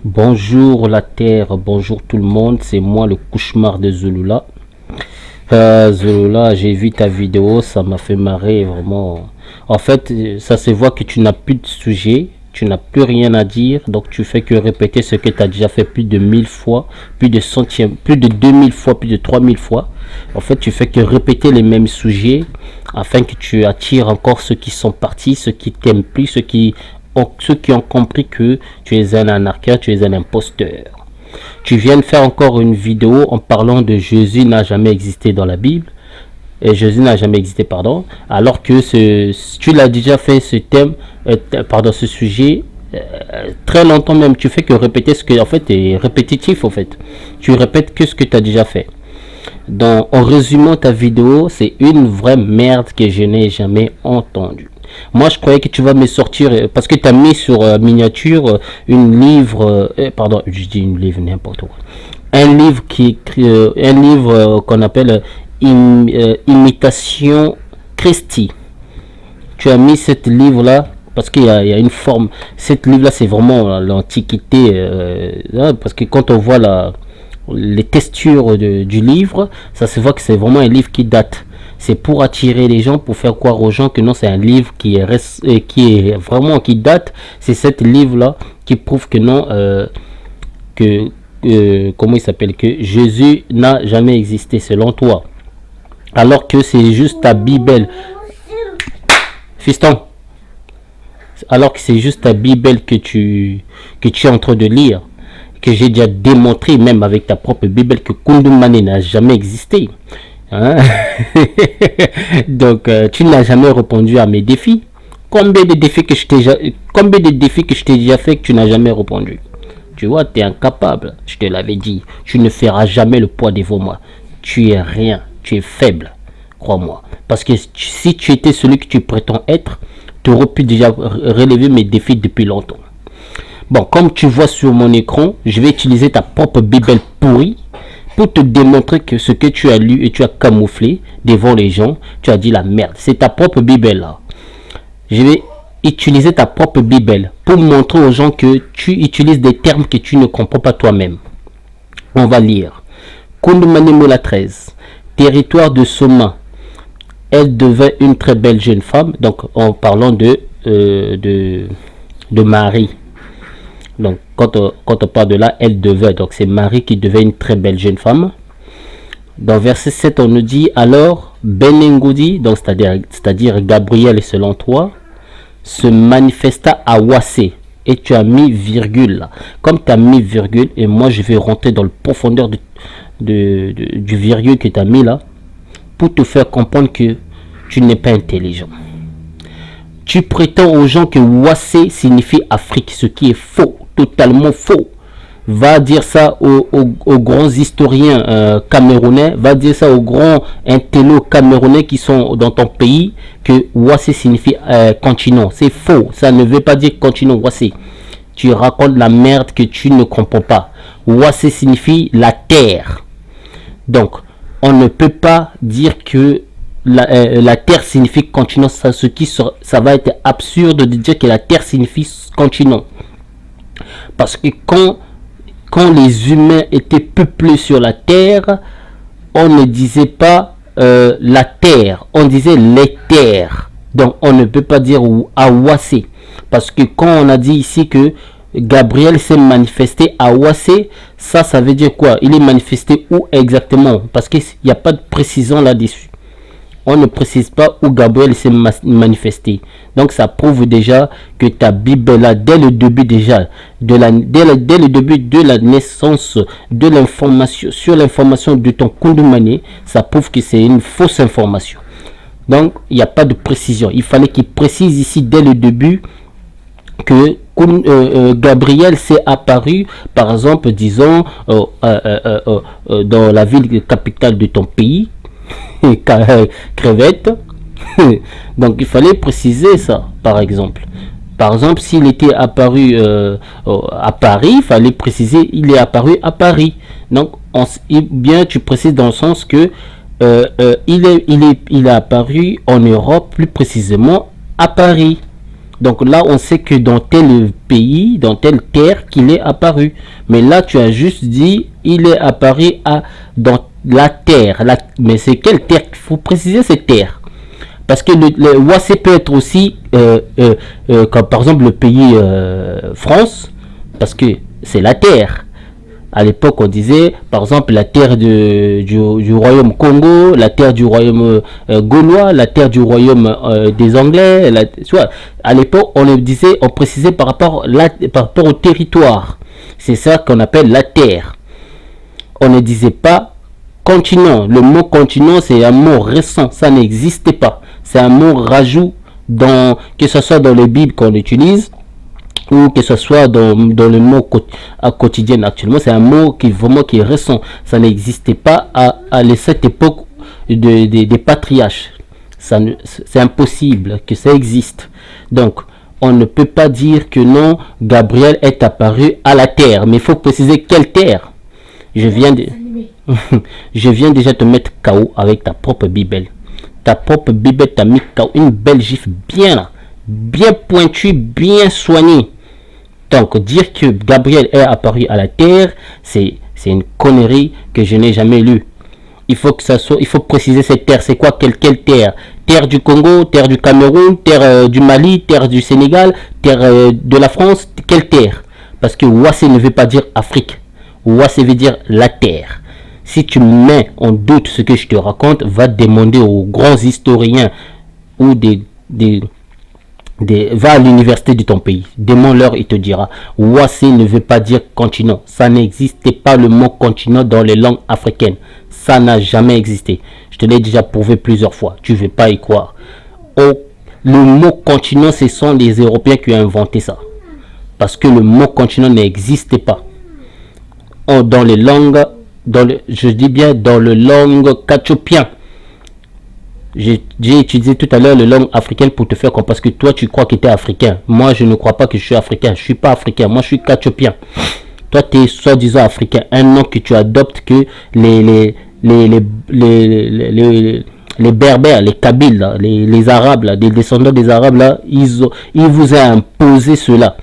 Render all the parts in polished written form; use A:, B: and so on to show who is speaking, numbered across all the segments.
A: Bonjour la Terre, bonjour tout le monde, c'est moi le cauchemar de Zulula. Zulula, j'ai vu ta vidéo, ça m'a fait marrer vraiment. En fait, ça se voit que tu n'as plus de sujet, tu n'as plus rien à dire, donc tu fais que répéter ce que tu as déjà fait plus de 1000 fois, plus de centièmes, plus de 2000 fois, plus de 3000 fois. En fait, tu fais que répéter les mêmes sujets afin que tu attires encore ceux qui sont partis, ceux qui t'aiment plus, ceux qui ont compris que tu es un anarchiste, tu es un imposteur. Tu viens de faire encore une vidéo en parlant de Jésus n'a jamais existé dans la Bible. Et Jésus n'a jamais existé, pardon. Alors que tu l'as déjà fait ce thème, pardon, ce sujet très longtemps même. Tu fais que répéter ce que, en fait, est répétitif, en fait. Tu répètes que ce que tu as déjà fait. Donc, en résumant ta vidéo, c'est une vraie merde que je n'ai jamais entendue. Moi, je croyais que tu vas me sortir parce que tu as mis sur miniature une livre, pardon, je dis une livre n'importe quoi. Un livre un livre qu'on appelle Imitation Christi. Tu as mis cette livre là parce qu'il y a une forme. Cette livre là, c'est vraiment l'antiquité, parce que quand on voit les textures du livre, ça se voit que c'est vraiment un livre qui date. C'est pour attirer les gens, pour faire croire aux gens que non, c'est un livre qui est vraiment qui date. C'est cet livre là qui prouve que non, comment il s'appelle, que Jésus n'a jamais existé selon toi, alors que c'est juste ta Bible, fiston. Alors que c'est juste ta Bible que tu es en train de lire, que j'ai déjà démontré même avec ta propre Bible que Kundumane n'a jamais existé. Hein? Donc, tu n'as jamais répondu à mes défis. Combien de défis que je t'ai déjà fait que tu n'as jamais répondu? Tu vois, tu es incapable. Je te l'avais dit. Tu ne feras jamais le poids devant moi. Tu es rien. Tu es faible. Crois-moi. Parce que si tu étais celui que tu prétends être, tu aurais pu déjà relever mes défis depuis longtemps. Bon, comme tu vois sur mon écran, je vais utiliser ta propre Bible pourrie pour te démontrer que ce que tu as lu et tu as camouflé devant les gens, tu as dit la merde. C'est ta propre Bible là. Je vais utiliser ta propre Bible pour montrer aux gens que tu utilises des termes que tu ne comprends pas toi-même. On va lire. Kundumane Mola 13. Territoire de Soma. Elle devait une très belle jeune femme. Donc en parlant de Marie. Donc, quand on parle de là, elle devait. Donc, c'est Marie qui devait une très belle jeune femme. Dans verset 7, on nous dit alors, Benengudi, donc c'est-à-dire Gabriel selon toi, se manifesta à Wassé. Et tu as mis virgule là. Comme tu as mis virgule, et moi je vais rentrer dans le profondeur du virgule que tu as mis là, pour te faire comprendre que tu n'es pas intelligent. Tu prétends aux gens que Wassé signifie Afrique, ce qui est faux. Totalement faux. Va dire ça aux grands historiens camerounais, va dire ça aux grands intellos camerounais qui sont dans ton pays, que Wassé signifie continent. C'est faux, ça ne veut pas dire continent Wassé. Tu racontes la merde que tu ne comprends pas. Wassé signifie la terre. Donc, on ne peut pas dire que la terre signifie continent, ça va être absurde de dire que la terre signifie continent. Parce que quand les humains étaient peuplés sur la terre, on ne disait pas la terre, on disait les terres. Donc on ne peut pas dire Awassé. Parce que quand on a dit ici que Gabriel s'est manifesté à Wassé, ça veut dire quoi? Il est manifesté où exactement? Parce qu'il n'y a pas de précision là-dessus. On ne précise pas où Gabriel s'est manifesté. Donc ça prouve déjà que ta Bible là, dès le début déjà, dès le début de la naissance de l'information, sur l'information de ton Kundumane, ça prouve que c'est une fausse information. Donc il n'y a pas de précision. Il fallait qu'il précise ici dès le début que Gabriel s'est apparu, par exemple, disons, dans la ville capitale de ton pays, crevette. Donc il fallait préciser ça, par exemple. Par exemple, s'il était apparu à Paris, il fallait préciser il est apparu à Paris. Donc bien tu précises dans le sens que il est apparu en Europe, plus précisément à Paris. Donc là, on sait que dans tel pays, dans telle terre, qu'il est apparu. Mais là, tu as juste dit, il est apparu dans la terre. Mais c'est quelle terre? Il faut préciser cette terre. Parce que le Ouassé peut être aussi, comme par exemple le pays France, parce que c'est la terre. À l'époque, on disait, par exemple, la terre du royaume Congo, la terre du royaume gaulois, la terre du royaume des Anglais. À l'époque, on précisait par rapport au territoire. C'est ça qu'on appelle la terre. On ne disait pas continent. Le mot continent, c'est un mot récent. Ça n'existait pas. C'est un mot rajout, que ce soit dans les Bibles qu'on utilise, ou que ce soit dans le mot quotidien actuellement. C'est un mot qui est récent. Ça n'existait pas à cette époque des patriarches. C'est impossible que ça existe. Donc, on ne peut pas dire que non, Gabriel est apparu à la terre. Mais il faut préciser quelle terre. Je viens déjà te mettre KO avec ta propre Bible. Ta propre Bible t'a mis KO. Une belle gifle bien pointue, bien soignée. Donc, dire que Gabriel est apparu à la terre, c'est une connerie que je n'ai jamais lue. Il faut préciser cette terre. C'est quoi? Quelle terre? Terre du Congo, terre du Cameroun, terre du Mali, terre du Sénégal, terre de la France. Quelle terre? Parce que Ouassé ne veut pas dire Afrique. Ouassé veut dire la terre. Si tu mets en doute ce que je te raconte, va demander aux grands historiens ou va à l'université de ton pays. Demande-leur, il te dira. Ouassé ne veut pas dire continent. Ça n'existait pas le mot continent dans les langues africaines. Ça n'a jamais existé. Je te l'ai déjà prouvé plusieurs fois. Tu ne veux pas y croire. Le mot continent, ce sont les Européens qui ont inventé ça. Parce que le mot continent n'existait pas. Dans les langues, je dis bien dans le langue kachopien. J'ai utilisé tout à l'heure le langue africaine pour te faire comprendre, parce que toi tu crois que tu es africain. Moi je ne crois pas que je suis africain. Je suis pas africain. Moi je suis kachopien. Toi tu es soi-disant africain. Un nom que tu adoptes que les berbères, les kabyles, là, les arabes, là, les descendants des arabes, là, ils vous ont imposé cela.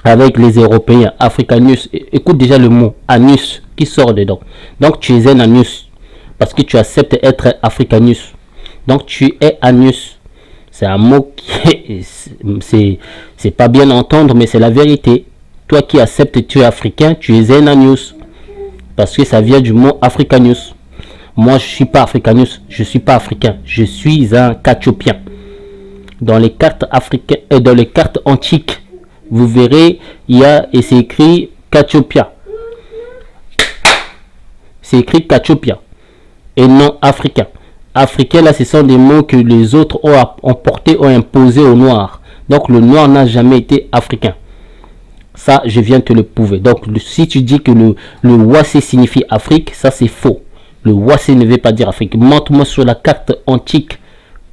A: Avec les Européens, Africanus. Écoute déjà le mot anus qui sort dedans. Donc tu es un anus parce que tu acceptes être africanus. Donc tu es anus. C'est un mot qui c'est pas bien entendre, mais c'est la vérité. Toi qui acceptes que tu es africain, tu es un anus parce que ça vient du mot africanus. Moi je suis pas africanus, je suis pas africain, je suis un kachopien. Dans les cartes africaines et dans les cartes antiques, vous verrez, et c'est écrit Kachopia. C'est écrit Kachopia et non africain. Africain, là, ce sont des mots que les autres ont imposés aux Noirs. Donc, le Noir n'a jamais été africain. Ça, je viens te le prouver. Donc, si tu dis que le Ouassé signifie Afrique, ça, c'est faux. Le Ouassé ne veut pas dire Afrique. Montre-moi sur la carte antique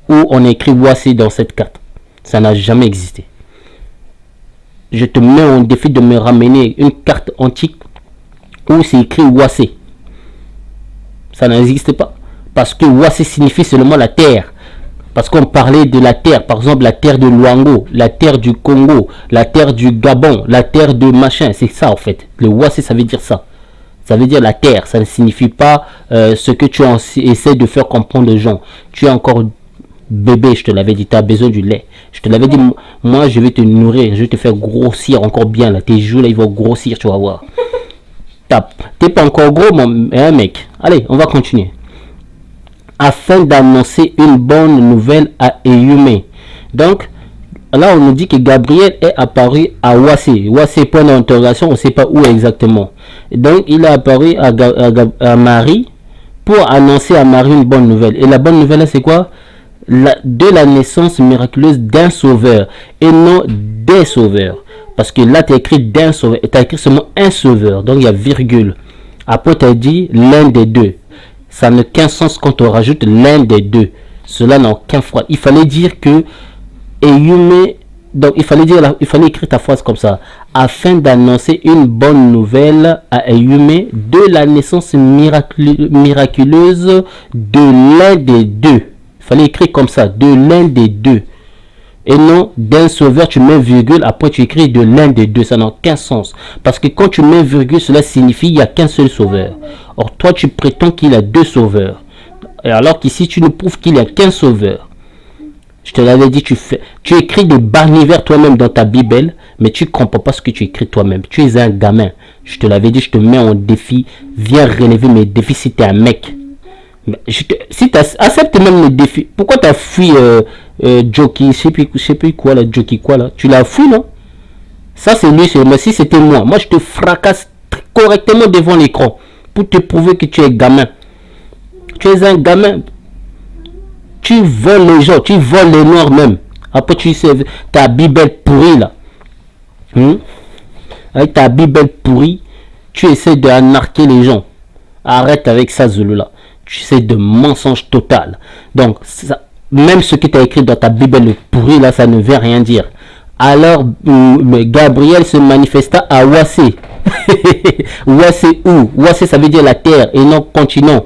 A: où on a écrit Ouassé dans cette carte. Ça n'a jamais existé. Je te mets en défi de me ramener une carte antique où c'est écrit Ouassé. Ça n'existe pas. Parce que Ouassé signifie seulement la terre. Parce qu'on parlait de la terre. Par exemple, la terre de Luango, la terre du Congo, la terre du Gabon, la terre de machin. C'est ça en fait. Le Ouassé, ça veut dire ça. Ça veut dire la terre. Ça ne signifie pas ce que tu essaies de faire comprendre aux gens. Tu es encore bébé, je te l'avais dit, tu as besoin du lait. Je te l'avais dit, moi je vais te nourrir, je vais te faire grossir encore bien là. Tes joues là, ils vont grossir, tu vas voir. T'es pas encore gros, mon mec. Allez, on va continuer. Afin d'annoncer une bonne nouvelle à Eyumé. Donc, là on nous dit que Gabriel est apparu à Ouassé. Ouassé, point d'interrogation, on ne sait pas où exactement. Donc, il est apparu à Marie pour annoncer à Marie une bonne nouvelle. Et la bonne nouvelle, c'est quoi? De la naissance miraculeuse d'un sauveur et non des sauveurs, parce que là tu as écrit d'un sauveur et tu as écrit seulement un sauveur, donc il y a virgule. Après tu as dit l'un des deux. Ça n'a qu'un sens quand on rajoute l'un des deux. Cela n'a aucun foi. Il fallait dire que Eyumé, donc il fallait écrire ta phrase comme ça: afin d'annoncer une bonne nouvelle à Eyumé de la naissance miraculeuse de l'un des deux. Fallait écrire comme ça, de l'un des deux. Et non, d'un sauveur, tu mets virgule, après tu écris de l'un des deux. Ça n'a aucun sens. Parce que quand tu mets virgule, cela signifie qu'il n'y a qu'un seul sauveur. Or, toi, tu prétends qu'il y a deux sauveurs. Et alors qu'ici, tu ne prouves qu'il n'y a qu'un sauveur. Je te l'avais dit, tu écris des banivers toi-même dans ta Bible, mais tu ne comprends pas ce que tu écris toi-même. Tu es un gamin. Je te l'avais dit, je te mets en défi. Viens relever mes défis si tu es un mec. Si tu acceptes même les défis, pourquoi tu as fui Jockey, je sais plus quoi là, Jockey quoi là, tu l'as fui non? Ça c'est lui, mais si c'était moi je te fracasse correctement devant l'écran pour te prouver que tu es gamin. Tu es un gamin. Tu voles les gens, tu voles les noirs même. Après tu sais, ta Bible pourrie là. Avec ta Bible pourrie, tu essaies d'anarquer les gens. Arrête avec ça Zulu là. Tu sais de mensonge total. Donc, ça, même ce que tu as écrit dans ta Bible pourri, là, ça ne veut rien dire. Alors, Gabriel se manifesta à Wassé. Wassé où? Wassé, ça veut dire la terre et non continent.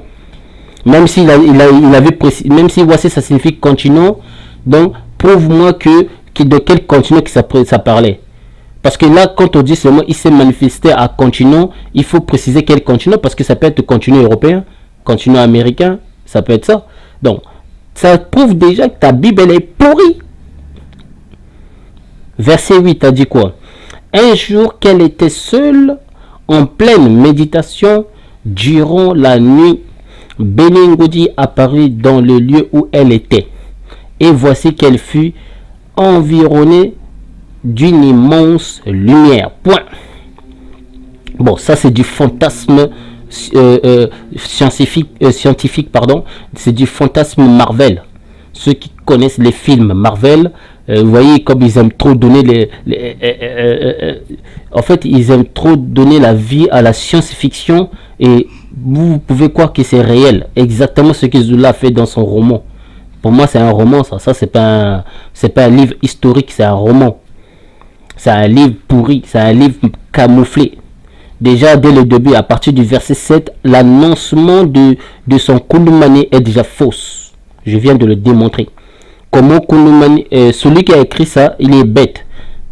A: Même s'il avait précisé, même si Wassé, ça signifie continent, donc, prouve-moi de quel continent ça parlait. Parce que là, quand on dit seulement il s'est manifesté à continent, il faut préciser quel continent, parce que ça peut être le continent européen, continent américain, ça peut être ça. Donc, ça prouve déjà que ta Bible elle est pourrie. Verset 8 a dit quoi? Un jour qu'elle était seule, en pleine méditation, durant la nuit, Benengudi apparut dans le lieu où elle était. Et voici qu'elle fut environnée d'une immense lumière. Point. Bon, ça c'est du fantasme scientifique, pardon, c'est du fantasme Marvel. Ceux qui connaissent les films Marvel, vous voyez comme ils aiment trop donner en fait, ils aiment trop donner la vie à la science-fiction et vous pouvez croire que c'est réel. Exactement ce que Zola fait dans son roman. Pour moi, c'est un roman, ça. Ça, c'est pas un livre historique, c'est un roman. C'est un livre pourri, c'est un livre camouflé. Déjà, dès le début, à partir du verset 7, l'annoncement de son Kounoumani est déjà fausse. Je viens de le démontrer. Comment Kounoumani, celui qui a écrit ça, il est bête.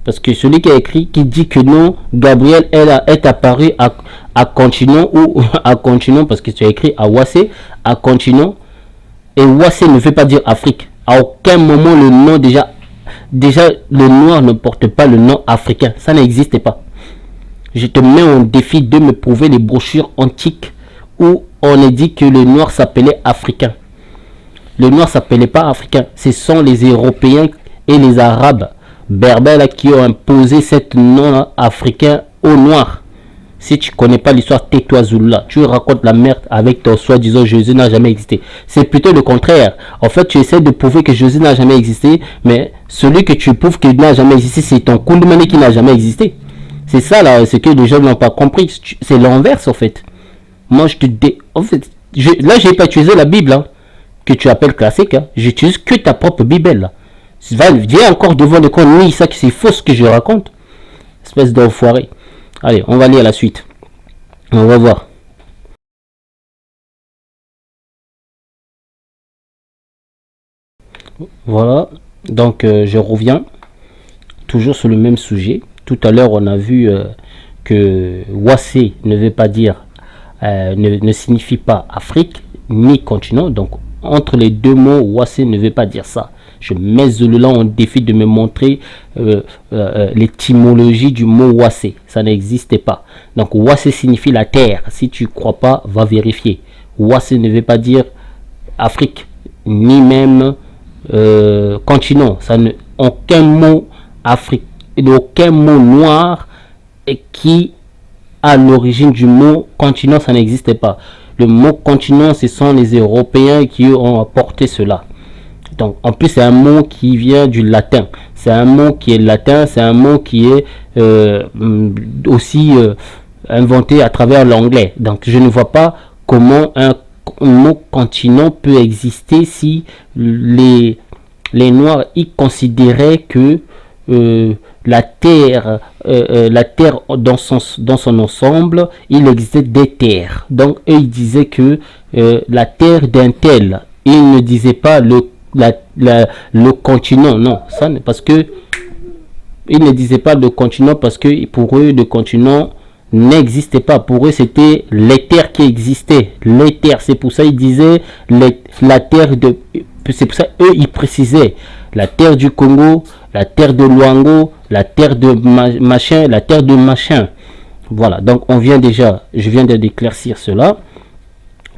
A: Parce que celui qui a écrit, qui dit que non, Gabriel est apparu à continent ou à continent, parce que tu as écrit à Wassé, à continent. Et Wassé ne veut pas dire Afrique. À aucun moment, le nom déjà le noir ne porte pas le nom africain. Ça n'existe pas. Je te mets en défi de me prouver les brochures antiques où on a dit que le noir s'appelait africain. Le noir s'appelait pas africain. Ce sont les Européens et les Arabes berbères qui ont imposé cette nom africain au noir. Si tu connais pas l'histoire, tais-toi Zula. Tu racontes la merde avec ton soi-disant Jésus n'a jamais existé. C'est plutôt le contraire. En fait, tu essaies de prouver que Jésus n'a jamais existé, mais celui que tu prouves qu'il n'a jamais existé, c'est ton Kounoumani qui n'a jamais existé. C'est ça là, ce que les gens n'ont pas compris. C'est l'inverse en fait. Moi, en fait, là, j'ai pas utilisé la Bible hein, que tu appelles classique. Hein. J'utilise que ta propre Bible là. Viens encore devant le compte, ni ça que c'est faux ce que je raconte. Espèce d'enfoiré. Allez, on va lire la suite. On va voir. Voilà. Donc, je reviens. Toujours sur le même sujet. Tout à l'heure, on a vu que Wassé ne veut pas dire, ne signifie pas Afrique, ni continent. Donc, entre les deux mots, Wassé ne veut pas dire ça. Je mets Zulu en défi de me montrer l'étymologie du mot Wassé. Ça n'existe pas. Donc Wassé signifie la terre. Si tu ne crois pas, va vérifier. Wassé ne veut pas dire Afrique, ni même continent. Aucun mot Afrique, aucun mot noir qui a l'origine du mot continent, ça n'existe pas. Le mot continent, ce sont les Européens qui ont apporté cela. Donc, en plus, c'est un mot qui vient du latin. C'est un mot qui est latin, c'est un mot qui est aussi inventé à travers l'anglais. Donc, je ne vois pas comment un mot continent peut exister si les Noirs y considéraient que la terre dans son ensemble, il existait des terres. Donc, eux, ils disaient que la terre d'un tel, ils ne disaient pas le continent. Non, ça, parce que ils ne disaient pas le continent parce que pour eux, le continent n'existait pas. Pour eux, c'était les terres qui existaient. Les terres, c'est pour ça qu'ils disaient la terre de... C'est pour ça eux, ils précisaient la terre du Congo, la terre de Luango, la terre de machin, la terre de machin. Voilà, donc je viens d'éclaircir cela.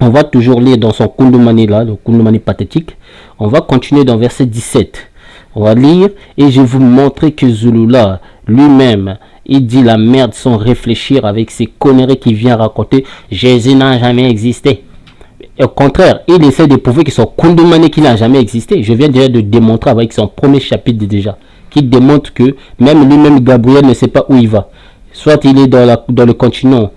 A: On va toujours lire dans son Kundumani là, le Kundumani pathétique. On va continuer dans verset 17. On va lire et je vais vous montrer que Zulula lui-même, il dit la merde sans réfléchir avec ses conneries qu'il vient raconter. Jésus n'a jamais existé. Au contraire, il essaie de prouver que son Kundumani qui n'a jamais existé. Je viens déjà de démontrer avec son premier chapitre déjà, qui démontre que même lui-même Gabriel ne sait pas où il va. Soit il est dans le continent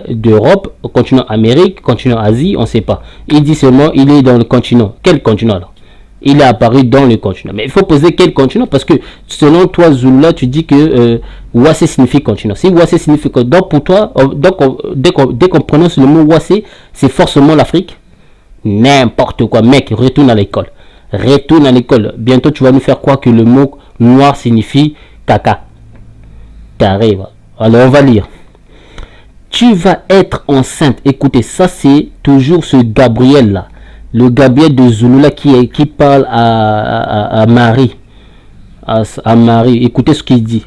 A: d'Europe, au continent Amérique, continent Asie, on ne sait pas. Il dit seulement il est dans le continent. Quel continent alors? Il est apparu dans le continent. Mais il faut poser quel continent parce que selon toi, Zulula, tu dis que Ouassé signifie continent. Si Ouassé signifie continent, donc pour toi, dès qu'on prononce le mot Ouassé, c'est forcément l'Afrique. N'importe quoi, mec, retourne à l'école. Retourne à l'école. Bientôt, tu vas nous faire croire que le mot noir signifie caca. T'arrives. Alors, on va lire. Tu vas être enceinte. Écoutez, ça c'est toujours ce Gabriel là. Le Gabriel de Zulula qui parle à Marie. À Marie. Écoutez ce qu'il dit.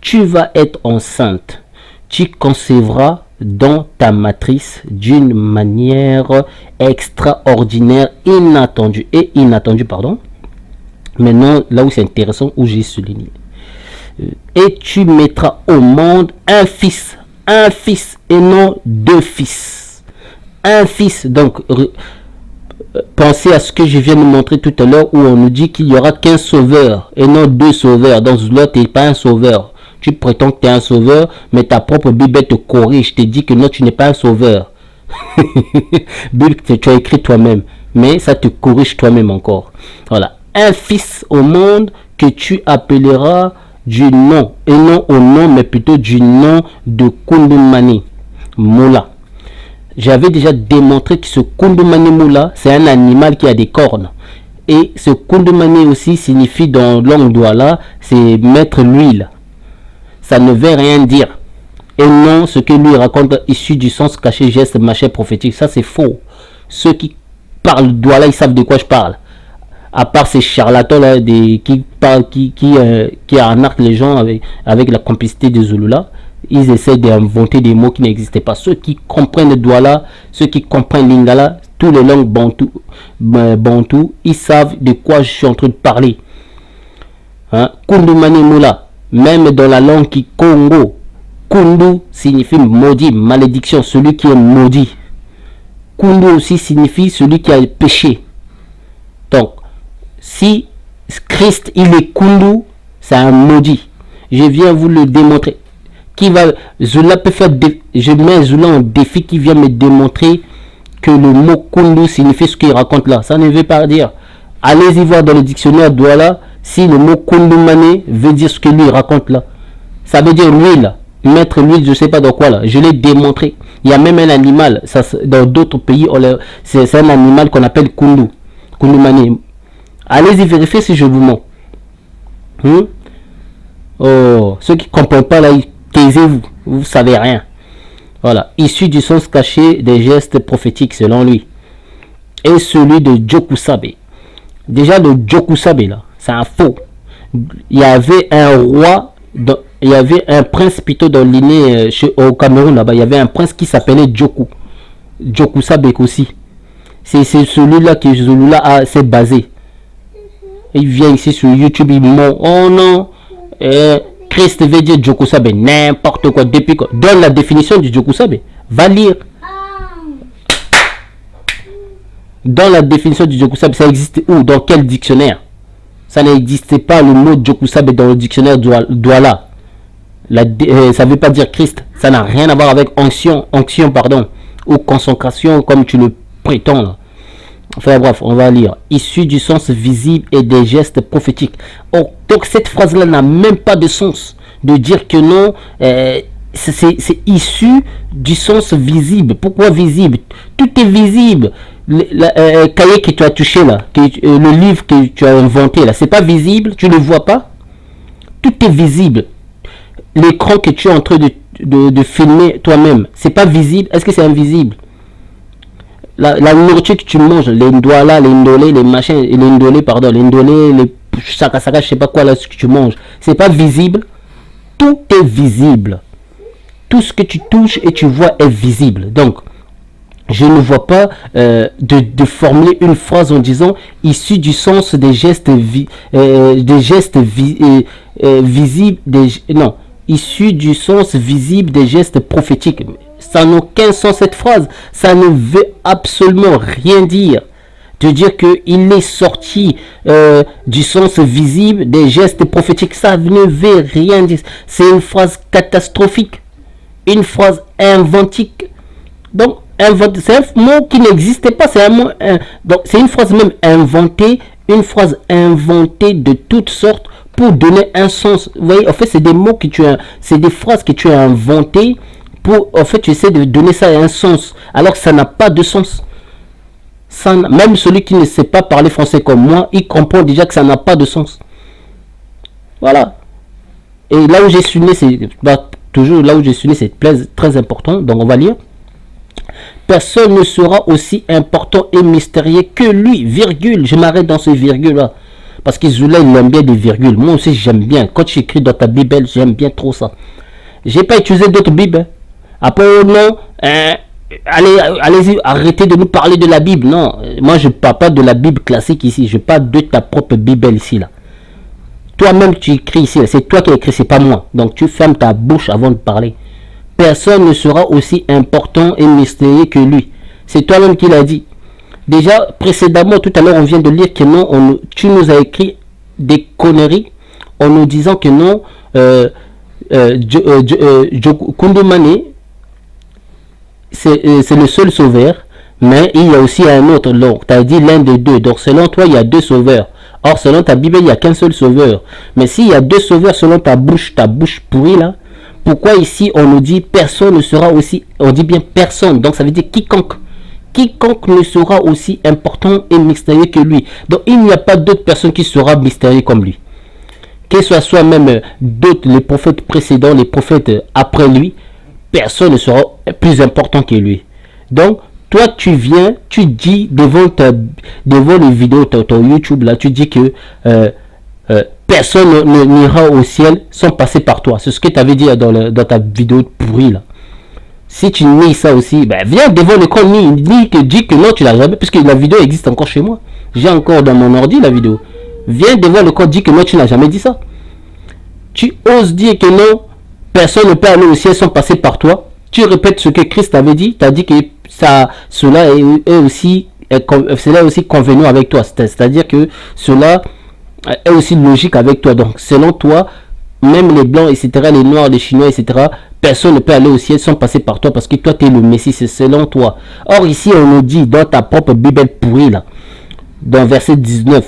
A: Tu vas être enceinte. Tu concevras dans ta matrice d'une manière extraordinaire, inattendue. Maintenant, là où c'est intéressant, où j'ai souligné. Et tu mettras au monde un fils et non deux fils. Un fils, donc pensez à ce que je viens de montrer tout à l'heure où on nous dit qu'il n'y aura qu'un sauveur et non deux sauveurs. Dans ce lot, tu n'es pas un sauveur. Tu prétends que tu es un sauveur, mais ta propre Bible te corrige, te dit que non, tu n'es pas un sauveur. Bible que tu as écrit toi-même, mais ça te corrige toi-même encore. Voilà. Un fils au monde que tu appelleras du nom, et non au nom, mais plutôt du nom de Kundumani Moula. J'avais déjà démontré que ce Kundumani Moula, c'est un animal qui a des cornes. Et ce Kundumani aussi signifie dans langue douala, c'est mettre l'huile. Ça ne veut rien dire. Et non, ce que lui raconte issu du sens caché, geste, machin prophétique, ça c'est faux. Ceux qui parlent douala, ils savent de quoi je parle. À part ces charlatans là qui arnaquent les gens avec la complicité de Zulula, ils essaient d'inventer des mots qui n'existaient pas. Ceux qui comprennent le Douala, ceux qui comprennent Lingala, tous les langues bantou, ils savent de quoi je suis en train de parler. Hein? Kundumani Moula, même dans la langue qui Congo, Kundu signifie maudit, malédiction, celui qui est maudit. Kundu aussi signifie celui qui a péché. Donc, si Christ il est Kundu, c'est un maudit. Je viens vous le démontrer. Zula peut faire. Je mets Zula en défi qui vient me démontrer que le mot Kundu signifie ce qu'il raconte là. Ça ne veut pas dire. Allez-y voir dans le dictionnaire Douala si le mot Kundumani veut dire ce que lui raconte là. Ça veut dire l'huile. Mettre l'huile, je ne sais pas dans quoi là. Je l'ai démontré. Il y a même un animal. Ça, dans d'autres pays, c'est un animal qu'on appelle Kundu. Kundumani. Allez-y vérifier si je vous mens. Oh, ceux qui ne comprennent pas là, taisez-vous, vous savez rien. Voilà, issu du sens caché des gestes prophétiques selon lui. Et celui de Jokusabe. Déjà le Jokusabe là, c'est un faux. Il y avait un roi, il y avait un prince plutôt dans l'inné au Cameroun là-bas. Il y avait un prince qui s'appelait Jokusabe aussi. C'est celui-là que Zulula s'est basé. Il vient ici sur YouTube, il ment. Oh non, Christ veut dire Jokusabe, n'importe quoi. Depuis quoi? Donne la définition du Jokusabe. Va lire. Dans la définition du Jokusabe, ça existe où? Dans quel dictionnaire? Ça n'existait pas le mot Jokusabe dans le dictionnaire Douala. Ça ne veut pas dire Christ. Ça n'a rien à voir avec onction, ou consécration comme tu le prétends là. Enfin bref, on va lire. Issu du sens visible et des gestes prophétiques. Oh, donc cette phrase-là n'a même pas de sens. De dire que non, c'est issu du sens visible. Pourquoi visible? Tout est visible. cahier que tu as touché là, le livre que tu as inventé là, c'est pas visible, tu ne le vois pas. Tout est visible. L'écran que tu es en train de filmer toi-même, c'est pas visible. Est-ce que c'est invisible? La nourriture que tu manges, les ndouala, les ndolé, les machins, les ndolé, pardon, les ndolé, les sakasaka, je sais pas quoi là, ce que tu manges, c'est pas visible. Tout est visible. Tout ce que tu touches et tu vois est visible. Donc, je ne vois pas de formuler une phrase en disant issu du sens des gestes visibles, non, issu du sens visible des gestes prophétiques. Ça n'a aucun sens cette phrase. Ça ne veut absolument rien dire. De dire qu'il est sorti du sens visible des gestes prophétiques. Ça ne veut rien dire. C'est une phrase catastrophique. Une phrase inventique. Donc, c'est un mot qui n'existait pas. C'est un mot, donc, c'est une phrase même inventée. Une phrase inventée de toutes sortes pour donner un sens. Vous voyez, en fait, c'est des mots que tu as, c'est des phrases que tu as inventées pour, en fait, tu essaies de donner ça un sens. Alors que ça n'a pas de sens. Ça, même celui qui ne sait pas parler français comme moi, il comprend déjà que ça n'a pas de sens. Voilà. Et là où j'ai suis né, c'est toujours là où je suis né, c'est très important. Donc on va lire. Personne ne sera aussi important et mystérieux que lui, virgule. Je m'arrête dans ce virgule là. Parce que Zoula, il aime bien des virgules. Moi aussi, j'aime bien. Quand tu écris dans ta Bible, j'aime bien trop ça. J'ai pas utilisé d'autres Bibles. Après, non, allez-y, arrêtez de nous parler de la Bible. Non, moi, je parle pas de la Bible classique ici. Je parle de ta propre Bible ici, là. Toi-même, tu écris ici. C'est toi qui écris, c'est pas moi. Donc, tu fermes ta bouche avant de parler. Personne ne sera aussi important et mystérieux que lui. C'est toi-même qui l'as dit. Déjà, précédemment, tout à l'heure, on vient de lire que non, tu nous as écrit des conneries en nous disant que non, Kundumane, c'est le seul sauveur, mais il y a aussi un autre. Donc, tu as dit l'un des deux. Donc, selon toi, il y a deux sauveurs. Or, selon ta Bible, il n'y a qu'un seul sauveur. Mais s'il y a deux sauveurs selon ta bouche pourrie là, pourquoi ici on nous dit personne ne sera aussi, on dit bien personne, donc ça veut dire quiconque. Quiconque ne sera aussi important et mystérieux que lui. Donc il n'y a pas d'autre personne qui sera mystérieux comme lui. Que ce soit même d'autres, les prophètes précédents, les prophètes après lui, personne ne sera plus important que lui. Donc toi tu viens, tu dis devant les vidéos, ton YouTube là, tu dis que personne n'ira au ciel sans passer par toi. C'est ce que tu avais dit dans ta vidéo pourrie là. Si tu nies ça aussi, ben viens devant l'écran, dis que non, tu l'as jamais, puisque la vidéo existe encore chez moi. J'ai encore dans mon ordi la vidéo. Viens devant l'écran, dis que non, tu n'as jamais dit ça. Tu oses dire que non, personne ne peut aller au ciel sans passer par toi. Tu répètes ce que Christ avait dit. Tu as dit que cela est aussi convenant avec toi. C'est-à-dire que cela est aussi logique avec toi. Donc, selon toi, même les blancs, etc., les noirs, les chinois, etc., personne ne peut aller au ciel sans passer par toi parce que toi, tu es le Messie, c'est selon toi. Or, ici, on nous dit, dans ta propre Bible pourrie, là, dans verset 19,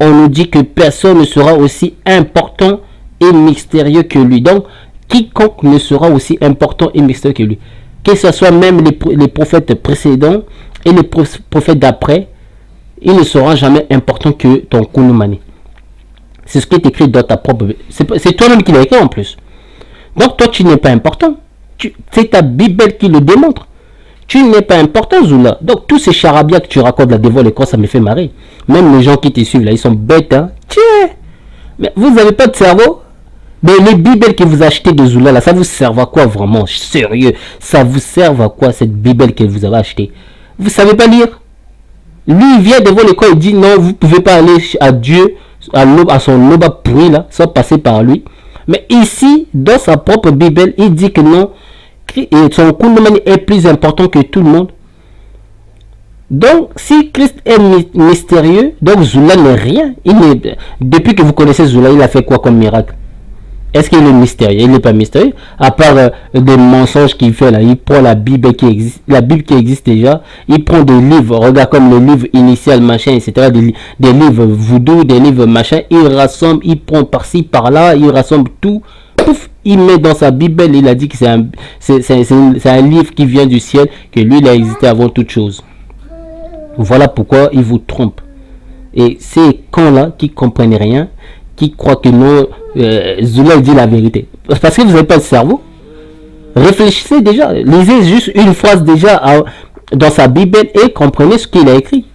A: on nous dit que personne ne sera aussi important et mystérieux que lui. Donc, quiconque ne sera aussi important et mystérieux que lui. Que ce soit même les prophètes précédents et les prophètes d'après, ils ne seront jamais importants que ton Kundumane. C'est ce qui est écrit dans ta propre... C'est toi-même qui l'as écrit en plus. Donc toi, tu n'es pas important. C'est ta Bible qui le démontre. Tu n'es pas important, Zoula. Donc tous ces charabia que tu racontes là devant l'écran, ça me fait marrer. Même les gens qui te suivent là, ils sont bêtes. Hein. Tiens. Mais vous n'avez pas de cerveau. Mais les Bibles que vous achetez de Zoula là, ça vous sert à quoi vraiment? Sérieux. Ça vous sert à quoi cette Bible que vous avez achetée? Vous savez pas lire? Lui, il vient devant l'écran et dit non, vous ne pouvez pas aller à Dieu, à son loba pourri là, sans passer par lui. Mais ici, dans sa propre Bible, il dit que non, son Kundumane est plus important que tout le monde. Donc, si Christ est mystérieux, donc Zoula n'est rien. Depuis que vous connaissez Zoula, il a fait quoi comme miracle? Est-ce qu'il est mystérieux? Il n'est pas mystérieux. À part des mensonges qu'il fait là. Il prend la Bible qui existe déjà. Il prend des livres. Regarde comme les livres initial, machin, etc. Des livres voodoo, des livres machin. Il rassemble, il prend par-ci, par-là. Il rassemble tout. Pouf, il met dans sa Bible. Il a dit que c'est un livre qui vient du ciel. Que lui, il a existé avant toute chose. Voilà pourquoi ils vous trompent. Et ces cons-là qui comprennent rien, qui croient que non, Zoula dit la vérité. Parce que vous n'avez pas de cerveau. Réfléchissez déjà. Lisez juste une phrase déjà dans sa Bible et comprenez ce qu'il a écrit.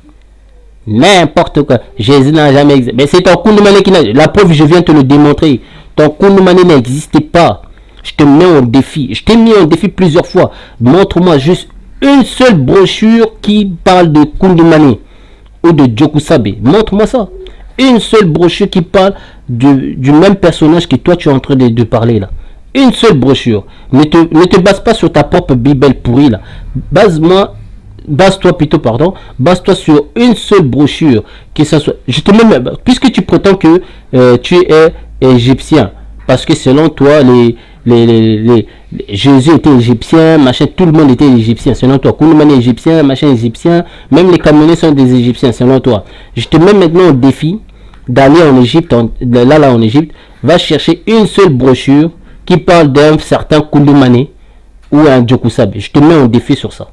A: N'importe quoi. Jésus n'a jamais existé. Mais c'est ton Kounoumane qui n'a. La preuve, je viens te le démontrer. Ton Kounoumane n'existait pas. Je te mets en défi. Je t'ai mis en défi plusieurs fois. Montre-moi juste une seule brochure qui parle de Kounoumane ou de Djokusabe. Montre-moi ça. Une seule brochure qui parle du même personnage que toi tu es en train de parler là. Une seule brochure. Ne te base pas sur ta propre Bible pourrie là. Base-toi plutôt, pardon. Base-toi sur une seule brochure. Que ça soit. Je te mets, puisque tu prétends que tu es égyptien, parce que selon toi Jésus était égyptien, machin, tout le monde était égyptien, selon toi. Kounoumane est égyptien, machin égyptien, même les Camerounais sont des égyptiens, selon toi. Je te mets maintenant au défi d'aller en Égypte, là en Égypte, va chercher une seule brochure qui parle d'un certain Kounoumane ou un Djokusabe. Je te mets au défi sur ça.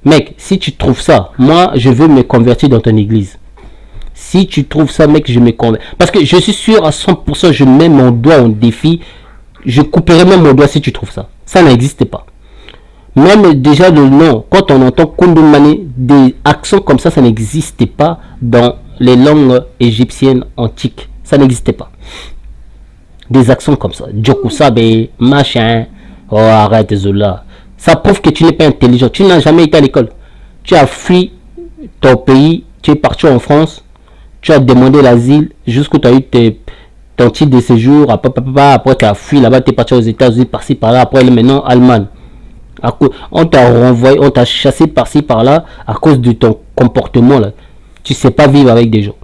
A: Mec, si tu trouves ça, moi, je veux me convertir dans ton église. Si tu trouves ça, mec, je me convertis. Parce que je suis sûr à 100%, je mets mon doigt en défi. Je couperai même mon doigt si tu trouves ça. Ça n'existe pas. Même déjà le nom, quand on entend Kounoumane, des accents comme ça n'existait pas dans les langues égyptiennes antiques. Ça n'existait pas. Des accents comme ça. Djokusabe, machin. Oh, arrête, Zola. Ça prouve que tu n'es pas intelligent. Tu n'as jamais été à l'école. Tu as fui ton pays. Tu es parti en France. Tu as demandé l'asile jusqu'où tu as eu ton titre de séjour. Après, tu as fui là-bas. Tu es parti aux États-Unis, par-ci, par-là. Après, maintenant, Allemagne. On t'a renvoyé, on t'a chassé par-ci, par-là à cause de ton comportement. Là. Tu ne sais pas vivre avec des gens.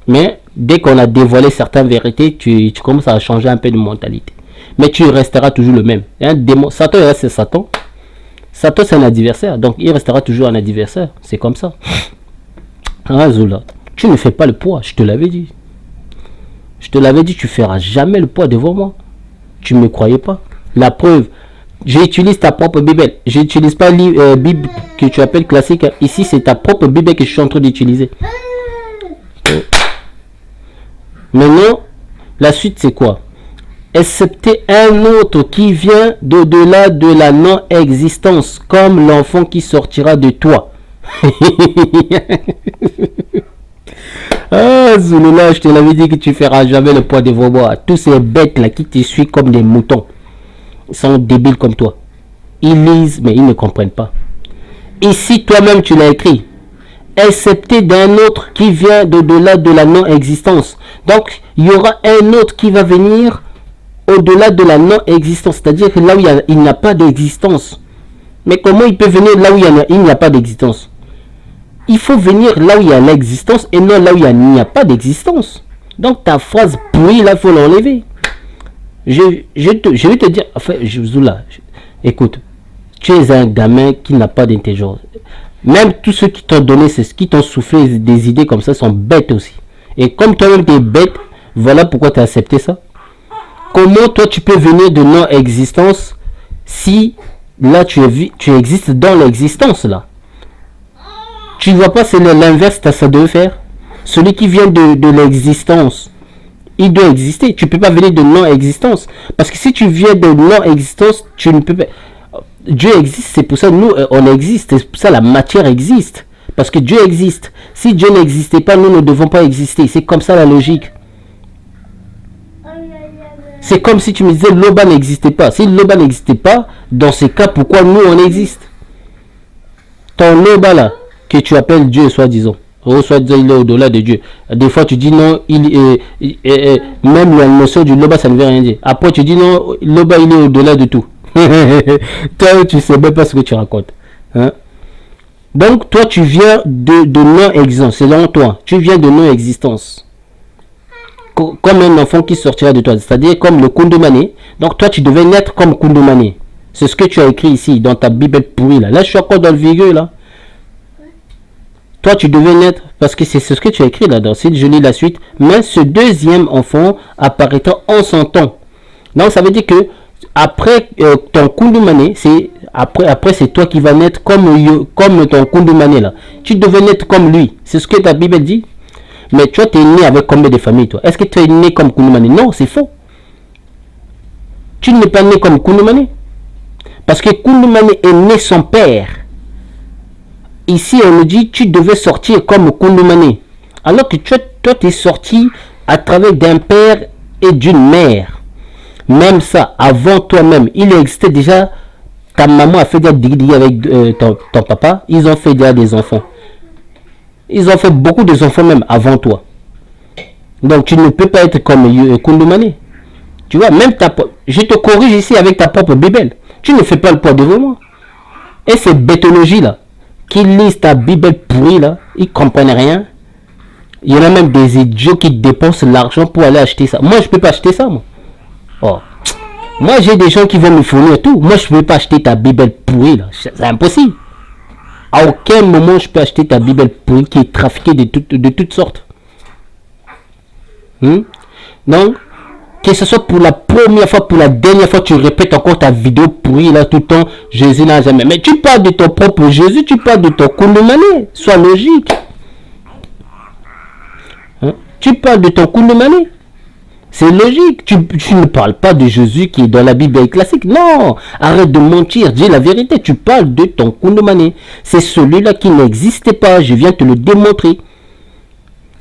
A: Mais dès qu'on a dévoilé certaines vérités, tu commences à changer un peu de mentalité. Mais tu resteras toujours le même. Un démon, Satan c'est Satan. Satan c'est un adversaire, donc il restera toujours un adversaire. C'est comme ça. Ah Zola, tu ne fais pas le poids, je te l'avais dit. Je te l'avais dit, tu feras jamais le poids devant moi. Tu ne me croyais pas. La preuve, j'utilise ta propre Bible. Je n'utilise pas la Bible que tu appelles classique. Ici c'est ta propre Bible que je suis en train d'utiliser. Maintenant, la suite c'est quoi? Excepté un autre qui vient d'au-delà de la non-existence, comme l'enfant qui sortira de toi. Ah, Zouloula, je te l'avais dit que tu feras jamais le poids devant moi. Tous ces bêtes là qui te suivent comme des moutons, ils sont débiles comme toi. Ils lisent, mais ils ne comprennent pas. Ici, toi-même, tu l'as écrit. Excepté d'un autre qui vient d'au-delà de la non-existence. Donc, il y aura un autre qui va venir au-delà de la non-existence, c'est-à-dire que là où il n'y a pas d'existence. Mais comment il peut venir là où il n'y a pas d'existence? Il faut venir là où il y a l'existence et non là où il n'y a pas d'existence. Donc ta phrase pourrie là, il faut l'enlever. Je vais te dire, enfin, Zoula, écoute, tu es un gamin qui n'a pas d'intelligence. Même tous ceux qui t'ont donné, c'est ce qui t'ont soufflé des idées comme ça sont bêtes aussi. Et comme toi-même tu es bête, voilà pourquoi tu as accepté ça. Comment toi tu peux venir de non-existence si là tu existes dans l'existence là? Tu vois pas, c'est l'inverse que ça doit faire. Celui qui vient de l'existence, il doit exister. Tu peux pas venir de non-existence. Parce que si tu viens de non-existence, tu ne peux pas. Dieu existe, c'est pour ça nous on existe. C'est pour ça la matière existe. Parce que Dieu existe. Si Dieu n'existait pas, nous ne devons pas exister. C'est comme ça la logique. C'est comme si tu me disais Loba n'existait pas. Si Loba n'existait pas, dans ces cas, pourquoi nous on existe? Ton Loba là, que tu appelles Dieu, soi-disant. Soi-disant, il est au-delà de Dieu. Des fois, tu dis non, même la notion du Loba, ça ne veut rien dire. Après, tu dis non, Loba, il est au-delà de tout. Toi, tu sais même pas ce que tu racontes. Hein? Donc, toi, tu viens de non-existence. Selon toi, tu viens de non-existence. Comme un enfant qui sortira de toi, c'est-à-dire comme le Kounoumane. Donc toi tu devais naître comme Kounoumane. C'est ce que tu as écrit ici dans ta Bible pourrie là. Là je suis encore dans le virgule là. Toi tu devais naître, parce que c'est ce que tu as écrit là-dedans. Si je lis la suite, mais ce deuxième enfant apparaîtra en son temps. Donc ça veut dire que après ton Kounoumane, c'est Après c'est toi qui vas naître comme ton Koulibaly là. Tu devais naître comme lui. C'est ce que ta Bible dit. Mais toi, tu es né avec combien de familles, toi? Est-ce que tu es né comme Koulibaly? Non, c'est faux. Tu n'es pas né comme Koulibaly. Parce que Koulibaly est né son père. Ici, on nous dit, tu devais sortir comme Koulibaly. Alors que toi, tu es sorti à travers d'un père et d'une mère. Même ça, avant toi-même, il existait déjà. Ta maman a fait des digdi avec ton papa. Ils ont fait déjà des enfants. Ils ont fait beaucoup d'enfants même avant toi. Donc tu ne peux pas être comme Koulibaly. Tu vois, même je te corrige ici avec ta propre Bible. Tu ne fais pas le poids devant moi. Et ces bétologies là, qui lisent ta Bible pourrie là, ils comprennent rien. Il y en a même des idiots qui dépensent l'argent pour aller acheter ça. Moi, je peux pas acheter ça, moi. Oh. Moi, j'ai des gens qui vont me fournir tout. Moi, je peux pas acheter ta Bible pourrie là. C'est impossible. À aucun moment, je peux acheter ta Bible pourrie qui est trafiquée de toutes sortes. Donc, que ce soit pour la première fois, pour la dernière fois, tu répètes encore ta vidéo pourrie là tout le temps. Jésus n'a jamais. Mais tu parles de ton propre Jésus, tu parles de ton Koulibaly. Sois logique. Tu parles de ton Koulibaly. C'est logique. Tu ne parles pas de Jésus qui est dans la Bible classique. Non. Arrête de mentir. Dis la vérité. Tu parles de ton Koulibaly. C'est celui-là qui n'existait pas. Je viens te le démontrer.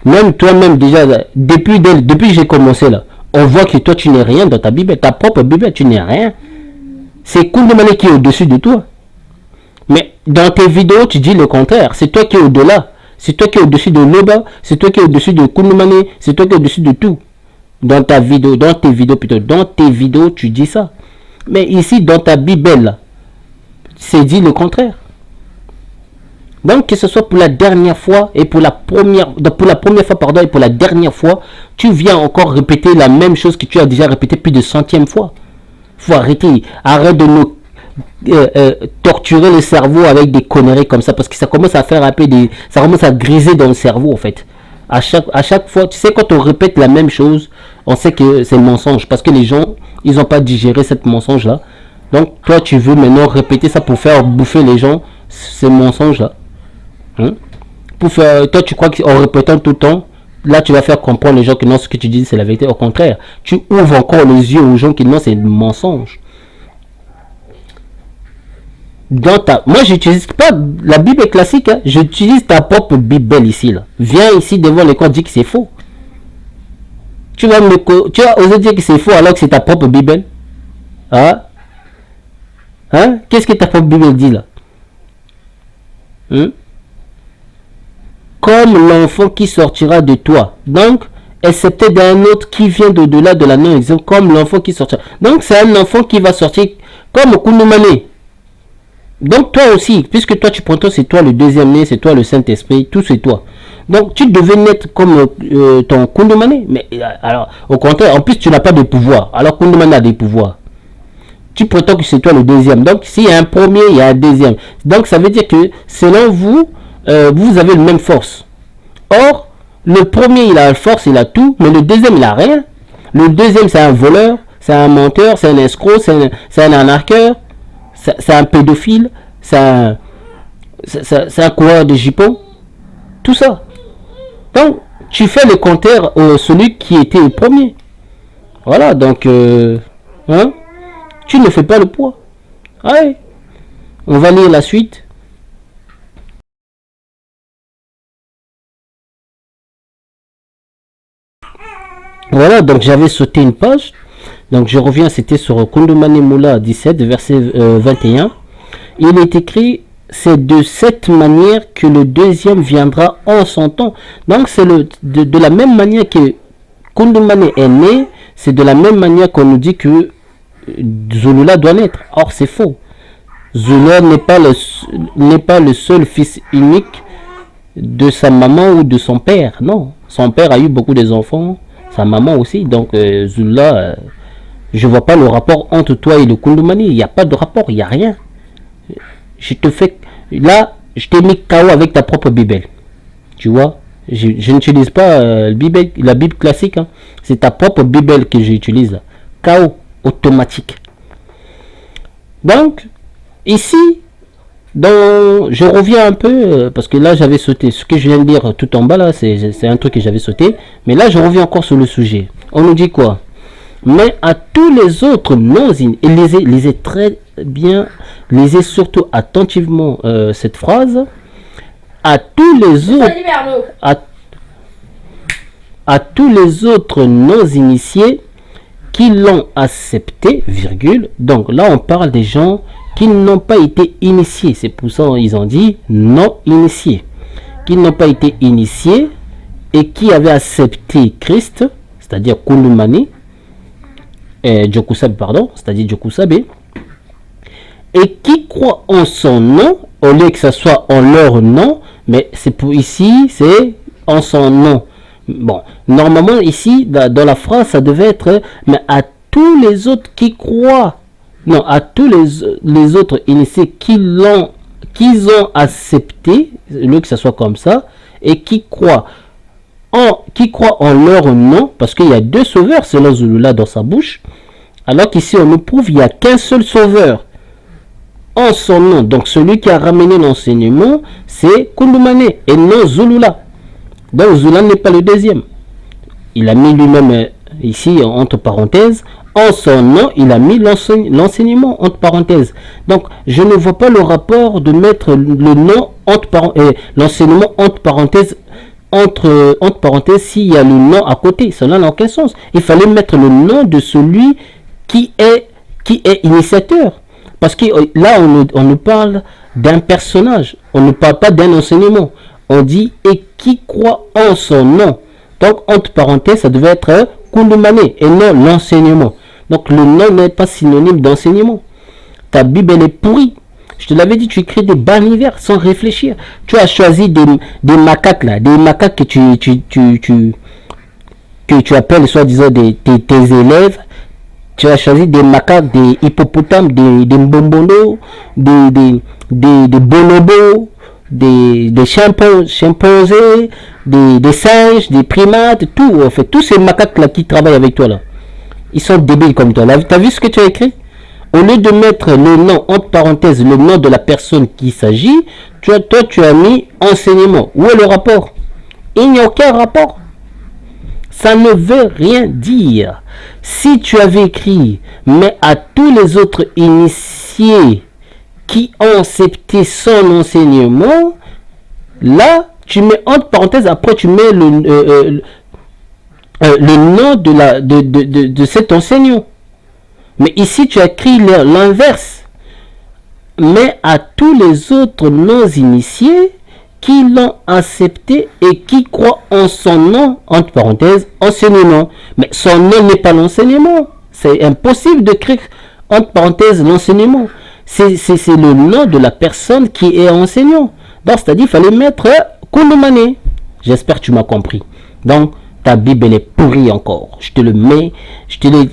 A: Même toi-même, déjà, depuis que j'ai commencé là, on voit que toi, tu n'es rien dans ta Bible. Ta propre Bible, tu n'es rien. C'est Koulibaly qui est au-dessus de toi. Mais dans tes vidéos, tu dis le contraire. C'est toi qui es au-delà. C'est toi qui es au-dessus de Loba. C'est toi qui es au-dessus de Koulibaly. C'est toi qui es au-dessus de tout. Dans tes vidéos, tu dis ça. Mais ici, dans ta Bible, c'est dit le contraire. Donc, que ce soit pour la dernière fois et pour la première fois, pardon, et pour la dernière fois, tu viens encore répéter la même chose que tu as déjà répété plus de centième fois. Faut arrêter. Arrête de nous torturer le cerveau avec des conneries comme ça, parce que ça commence à faire un peu ça commence à griser dans le cerveau en fait. À chaque fois, tu sais, quand on répète la même chose, on sait que c'est le mensonge, parce que les gens, ils n'ont pas digéré cette mensonge là. Donc toi, tu veux maintenant répéter ça pour faire bouffer les gens ces mensonges là. Toi, tu crois qu'en répétant tout le temps, là, tu vas faire comprendre les gens que non, ce que tu dis, c'est la vérité. Au contraire, tu ouvres encore les yeux aux gens qui non, c'est un mensonge. Moi, j'utilise pas la Bible classique, hein. J'utilise ta propre Bible ici, là. Viens ici devant l'écran, dis que c'est faux. Tu vas oser dire que c'est faux alors que c'est ta propre Bible. Hein? Qu'est-ce que ta propre Bible dit là? Comme l'enfant qui sortira de toi. Donc, excepté d'un autre qui vient d'au-delà de la non-existence, comme l'enfant qui sortira. Donc, c'est un enfant qui va sortir comme Koulibaly. Donc, toi aussi, puisque toi tu prends toi, c'est toi le deuxième né, c'est toi le Saint-Esprit, tout c'est toi. Donc, tu devais naître comme ton Koulibaly. Mais alors, au contraire, en plus, tu n'as pas de pouvoir. Alors, Koulibaly a des pouvoirs. Tu prétends que c'est toi le deuxième. Donc, s'il y a un premier, il y a un deuxième. Donc, ça veut dire que, selon vous, vous avez la même force. Or, le premier, il a la force, il a tout, mais le deuxième, il a rien. Le deuxième, c'est un voleur, c'est un menteur, c'est un escroc, c'est un arnaqueur, c'est un pédophile, c'est un coureur de jupons. Tout ça. Donc, tu fais le contraire celui qui était le premier. Voilà, donc, tu ne fais pas le poids. Allez, on va lire la suite. Voilà, donc j'avais sauté une page. Donc je reviens, c'était sur Koulibaly Moula 17, verset 21. Il est écrit, c'est de cette manière que le deuxième viendra en son temps. Donc c'est de la même manière que Koulibaly est né, c'est de la même manière qu'on nous dit que Zulula doit naître. Or c'est faux. Zulula n'est pas le seul fils unique de sa maman ou de son père. Non, son père a eu beaucoup d'enfants, sa maman aussi. Donc Zulula, je vois pas le rapport entre toi et le Koulibaly. Il n'y a pas de rapport, il n'y a rien. Je te fais là, je t'ai mis KO avec ta propre Bible. Tu vois, je n'utilise pas la Bible classique. Hein. C'est ta propre Bible que j'utilise. KO automatique. Donc, Ici, je reviens un peu, parce que là j'avais sauté. Ce que je viens de dire tout en bas là, c'est un truc que j'avais sauté. Mais là je reviens encore sur le sujet. On nous dit quoi? Mais à tous les autres non-initiés, et lisez très bien, lisez surtout attentivement cette phrase. À tous les autres, à tous les autres non-initiés qui l'ont accepté, virgule. Donc là, on parle des gens qui n'ont pas été initiés. C'est pour ça qu'ils ont dit non initiés. Qui n'ont pas été initiés et qui avaient accepté Christ, c'est-à-dire Kulumani, Jokusabe, pardon, c'est-à-dire Jokusabe, et qui croient en son nom, au lieu que ce soit en leur nom, mais c'est pour ici, c'est en son nom. Bon, normalement ici, dans la phrase, ça devait être, mais à tous les autres qui croient, non, à tous les autres initiés qu'ils ont accepté, au lieu que ce soit comme ça, et qui croient en leur nom, parce qu'il y a deux sauveurs selon Zulula dans sa bouche, alors qu'ici on nous prouve qu'il n'y a qu'un seul sauveur en son nom. Donc celui qui a ramené l'enseignement, c'est Kulumane et non Zulula. Donc Zulula n'est pas le deuxième. Il a mis lui-même ici entre parenthèses, en son nom, il a mis l'enseignement entre parenthèses. Donc je ne vois pas le rapport de mettre le nom l'enseignement entre parenthèses. Entre parenthèses, s'il y a le nom à côté, cela n'a aucun sens. Il fallait mettre le nom de celui qui est initiateur. Parce que là, on nous parle d'un personnage. On ne parle pas d'un enseignement. On dit et qui croit en son nom. Donc, entre parenthèses, ça devait être Kulumane et non l'enseignement. Donc, le nom n'est pas synonyme d'enseignement. Ta Bible, elle est pourrie. Je te l'avais dit, tu écris des banivers sans réfléchir. Tu as choisi des macaques là, des macaques que tu appelles soi-disant tes élèves. Tu as choisi des macaques, des hippopotames, des mbombono, des bonobos, des chimpanzés, des singes, des primates, tout. En fait, tous ces macaques là qui travaillent avec toi là, ils sont débiles comme toi. Tu as vu ce que tu as écrit? Au lieu de mettre le nom, entre parenthèses, le nom de la personne qui s'agit, toi, tu as mis enseignement. Où est le rapport? Il n'y a aucun rapport. Ça ne veut rien dire. Si tu avais écrit, mais à tous les autres initiés qui ont accepté son enseignement, là, tu mets entre parenthèses, après tu mets le nom de cet enseignant. Mais ici, tu as écrit l'inverse. Mais à tous les autres non-initiés qui l'ont accepté et qui croient en son nom, entre parenthèses, enseignement. Mais son nom n'est pas l'enseignement. C'est impossible d'écrire, entre parenthèses, l'enseignement. C'est le nom de la personne qui est enseignant. Donc, c'est-à-dire, il fallait mettre Kulumane. J'espère que tu m'as compris. Donc, ta Bible elle est pourrie encore. Je te le mets,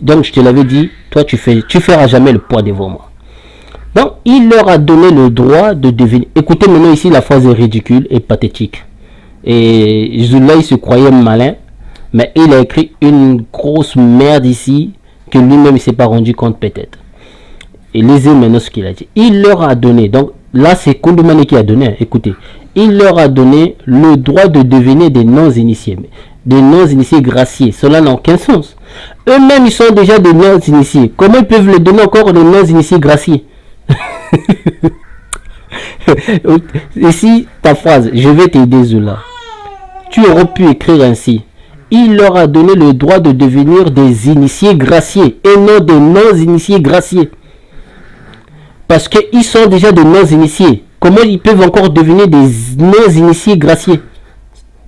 A: donc je te l'avais dit, toi tu feras jamais le poids devant moi. Donc il leur a donné le droit de devenir. Écoutez maintenant ici, la phrase est ridicule et pathétique. Et Zulula il se croyait malin, mais il a écrit une grosse merde ici que lui-même il s'est pas rendu compte peut-être. Et lisez maintenant ce qu'il a dit. Il leur a donné, donc là c'est Kulumane qui a donné, écoutez. Il leur a donné le droit de devenir des non-initiés. Des non-initiés graciés. Cela n'a aucun sens. Eux-mêmes, ils sont déjà des non-initiés. Comment ils peuvent le donner encore des non-initiés graciés? Ici, ta phrase, je vais t'aider, Zula. Tu aurais pu écrire ainsi. Il leur a donné le droit de devenir des initiés graciés et non des non-initiés graciés. Parce qu'ils sont déjà des non-initiés. Comment ils peuvent encore devenir des non-initiés graciés?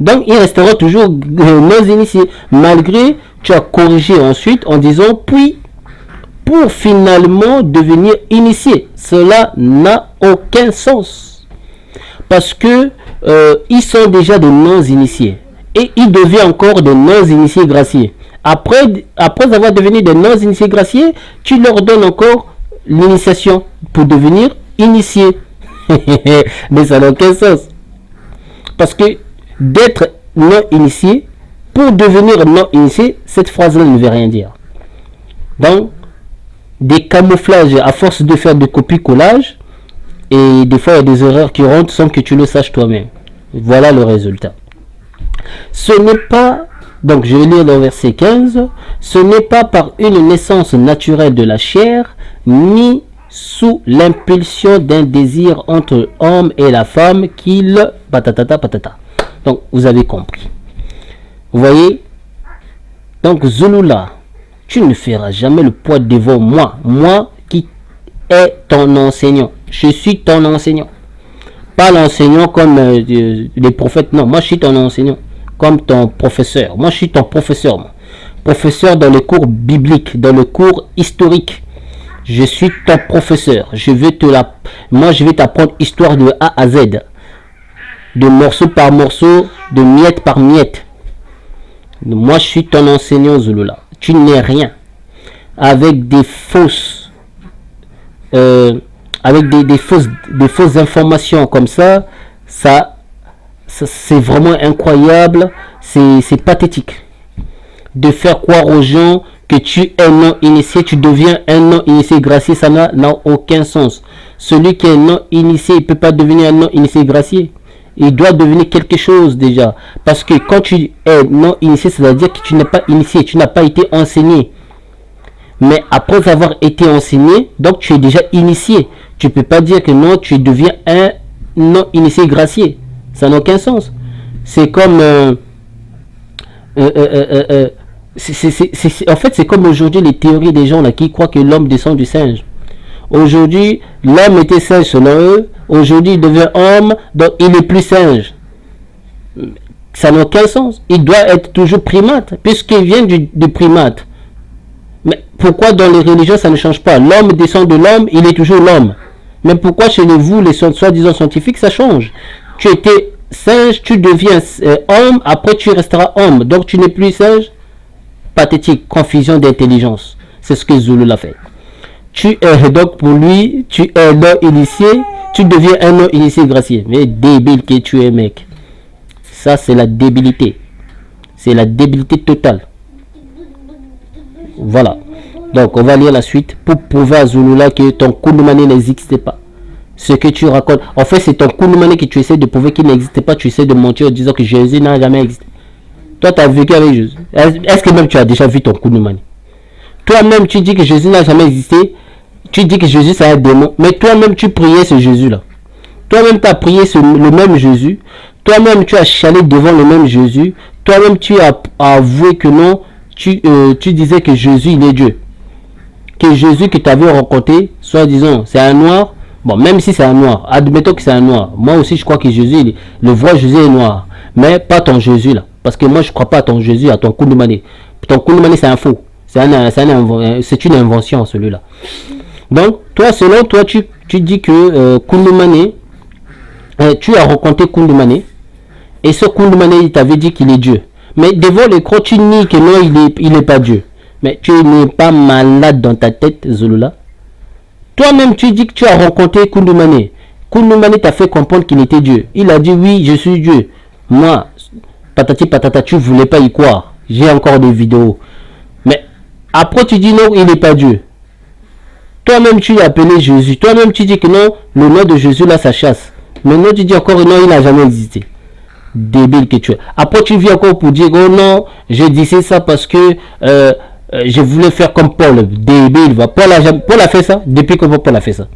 A: Donc, ils resteront toujours non-initiés. Malgré, tu as corrigé ensuite en disant puis, pour finalement devenir initié. Cela n'a aucun sens. Parce que ils sont déjà des non-initiés. Et ils deviennent encore des non-initiés graciés. Après avoir devenu des non-initiés graciés, tu leur donnes encore l'initiation pour devenir initié. Mais ça n'a aucun sens. Parce que d'être non initié, pour devenir non initié, cette phrase-là ne veut rien dire. Donc, des camouflages, à force de faire des copies-collages, Et des fois, il y a des erreurs qui rentrent sans que tu le saches toi-même. Voilà le résultat. Ce n'est pas, donc je vais lire le verset 15, ce n'est pas par une naissance naturelle de la chair, ni sous l'impulsion d'un désir entre l'homme et la femme qu'il... Patatata, patata. Donc, vous avez compris. Vous voyez? Donc, Zulula, tu ne feras jamais le poids devant moi. Moi qui est ton enseignant. Je suis ton enseignant. Pas l'enseignant comme les prophètes. Non, moi je suis ton enseignant. Comme ton professeur. Moi je suis ton professeur. Moi. Professeur dans le cours biblique, dans le cours historique. Je suis ton professeur. Moi je vais t'apprendre histoire de A à Z. De morceau par morceau, de miette par miette. Moi je suis ton enseignant, Zulula. Tu n'es rien. Avec des fausses... avec des fausses informations comme ça c'est vraiment incroyable, c'est pathétique de faire croire aux gens que tu es non initié, tu deviens un non initié gracié. Ça n'a aucun sens. Celui qui est non initié, il ne peut pas devenir un non initié gracié. Il doit devenir quelque chose déjà, parce que quand tu es non initié, c'est-à-dire que tu n'es pas initié, tu n'as pas été enseigné. Mais après avoir été enseigné, donc tu es déjà initié. Tu ne peux pas dire que non, tu deviens un non initié gracié. Ça n'a aucun sens. C'est comme... en fait, c'est comme aujourd'hui les théories des gens là, qui croient que l'homme descend du singe. Aujourd'hui, l'homme était singe selon eux. Aujourd'hui, il devient homme, donc il est plus singe. Ça n'a aucun sens. Il doit être toujours primate, puisqu'il vient du primate. Mais pourquoi dans les religions ça ne change pas? L'homme descend de l'homme, il est toujours l'homme. Mais pourquoi chez vous, les soi-disant scientifiques, ça change? Tu étais singe, tu deviens homme, après tu resteras homme. Donc tu n'es plus singe. Pathétique, confusion d'intelligence. C'est ce que Zulu l'a fait. Tu es donc pour lui, tu es un non initié, tu deviens un non initié gracié. Mais débile que tu es, mec. Ça, c'est la débilité. C'est la débilité totale. Voilà. Donc, on va lire la suite pour prouver à Zulula que ton Kounoumane n'existait pas. Ce que tu racontes, en fait, c'est ton Kounoumane que tu essaies de prouver qu'il n'existait pas. Tu essaies de mentir en disant que Jésus n'a jamais existé. Toi, tu as vécu avec Jésus. Est-ce que même tu as déjà vu ton Kounoumane? Toi-même, tu dis que Jésus n'a jamais existé. Tu dis que Jésus, c'est un démon. Mais toi-même, tu priais ce Jésus-là. Toi-même, tu as prié le même Jésus. Toi-même, tu as chalé devant le même Jésus. Toi-même, tu as avoué que non. Tu disais que Jésus, il est Dieu. Que Jésus que tu avais rencontré, soi-disant, c'est un noir. Bon, même si c'est un noir, admettons que c'est un noir. Moi aussi, je crois que Jésus, le vrai Jésus est noir. Mais pas ton Jésus, là. Parce que moi, je ne crois pas à ton Jésus, à ton Kounoumane. Ton Kounoumane, c'est un faux. C'est une invention, celui-là. Donc, toi, selon toi, tu dis que Kounoumane, tu as rencontré Kounoumane. Et ce Kounoumane, il t'avait dit qu'il est Dieu. Mais devant l'écran, tu nies que non, il n'est pas Dieu. Mais tu n'es pas malade dans ta tête, Zulula. Toi-même, tu dis que tu as rencontré Kounoumane. Kounoumane t'a fait comprendre qu'il était Dieu. Il a dit oui, je suis Dieu. Moi, patati patata, tu ne voulais pas y croire. J'ai encore des vidéos. Mais après, tu dis non, il n'est pas Dieu. Toi-même, tu l'as appelé Jésus. Toi-même, tu dis que non, le nom de Jésus, là, ça chasse. Maintenant, tu dis encore non, il n'a jamais existé. Débile que tu es. Après, tu viens encore pour dire oh non, j'ai dit ça parce que je voulais faire comme Paul. Débile. Paul a fait ça. Depuis que Paul a fait ça.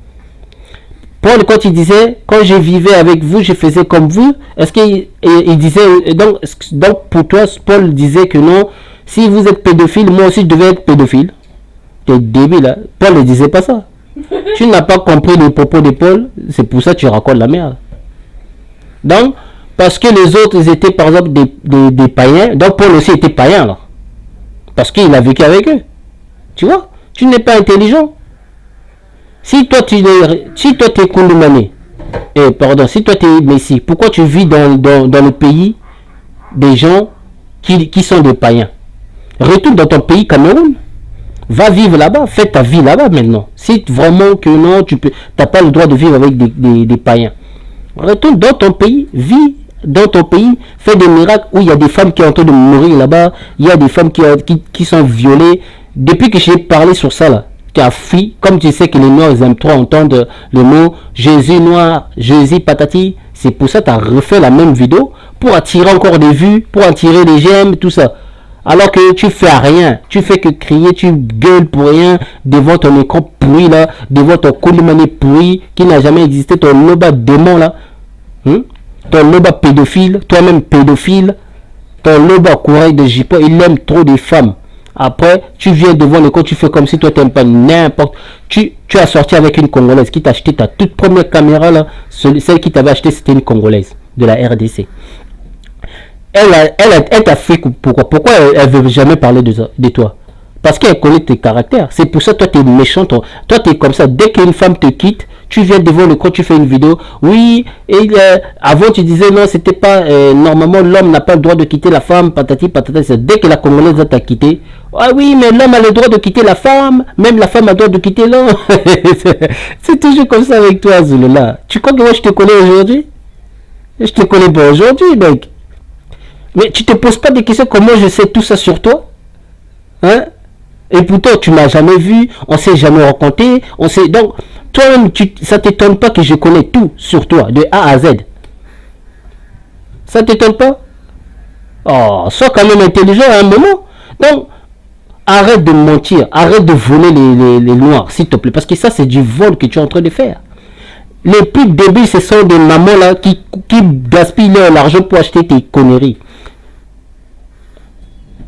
A: Paul, quand il disait, quand je vivais avec vous, je faisais comme vous, est-ce qu'il disait, donc pour toi, Paul disait que non, si vous êtes pédophile, moi aussi je devais être pédophile. T'es débile, hein? Paul ne disait pas ça. Tu n'as pas compris les propos de Paul, c'est pour ça que tu racontes la merde. Donc, parce que les autres, ils étaient par exemple des païens, donc Paul aussi était païen, là. Parce qu'il a vécu avec eux. Tu vois, tu n'es pas intelligent. Si toi tu es Kounoumane, si toi tu es Messie, pourquoi tu vis dans le pays des gens qui sont des païens? Retourne dans ton pays Cameroun. Va vivre là-bas, fais ta vie là-bas maintenant. Si vraiment que non, tu n'as pas le droit de vivre avec des païens. Retourne dans ton pays, vis dans ton pays, fais des miracles où il y a des femmes qui sont en train de mourir là-bas, il y a des femmes qui sont violées. Depuis que j'ai parlé sur ça là, as fui, comme tu sais que les Noirs ils aiment trop entendre le mot Jésus noir, Jésus patati, c'est pour ça que tu as refait la même vidéo pour attirer encore des vues, pour attirer des j'aime, tout ça. Alors que tu fais rien, tu fais que crier, tu gueules pour rien devant ton écran pourri là, devant ton Koulibaly pourri qui n'a jamais existé, ton loba démon là, ton loba pédophile, toi-même pédophile, ton loba courage de Jipo, il aime trop des femmes. Après, tu viens devant l'écran, tu fais comme si toi t'aimes pas n'importe. Tu as sorti avec une Congolaise qui t'a acheté ta toute première caméra là, celle qui t'avait acheté c'était une Congolaise de la RDC. Elle t'a fait pourquoi elle veut jamais parler de toi? Parce qu'elle connaît tes caractères. C'est pour ça que toi tu es méchant. Toi tu es comme ça. Dès qu'une femme te quitte, tu viens devant le coin, tu fais une vidéo. Oui, et avant tu disais non, c'était pas normalement l'homme n'a pas le droit de quitter la femme, patati patata. Dès que la Congolaise t'a quitté, ah oui, mais l'homme a le droit de quitter la femme, même la femme a le droit de quitter l'homme. C'est toujours comme ça avec toi, Zulula. Tu crois que moi je te connais aujourd'hui? Je te connais pas aujourd'hui, mec. Mais tu te poses pas des questions comment je sais tout ça sur toi, hein? Et pourtant tu m'as jamais vu, on s'est jamais rencontré, on s'est donc toi-même ça t'étonne pas que je connais tout sur toi de A à Z. Ça t'étonne pas? Oh, sois quand même intelligent à un moment. Donc arrête de mentir, arrête de voler les noirs, s'il te plaît, parce que ça c'est du vol que tu es en train de faire. Les plus débiles ce sont des mamans là qui gaspillent leur argent pour acheter tes conneries.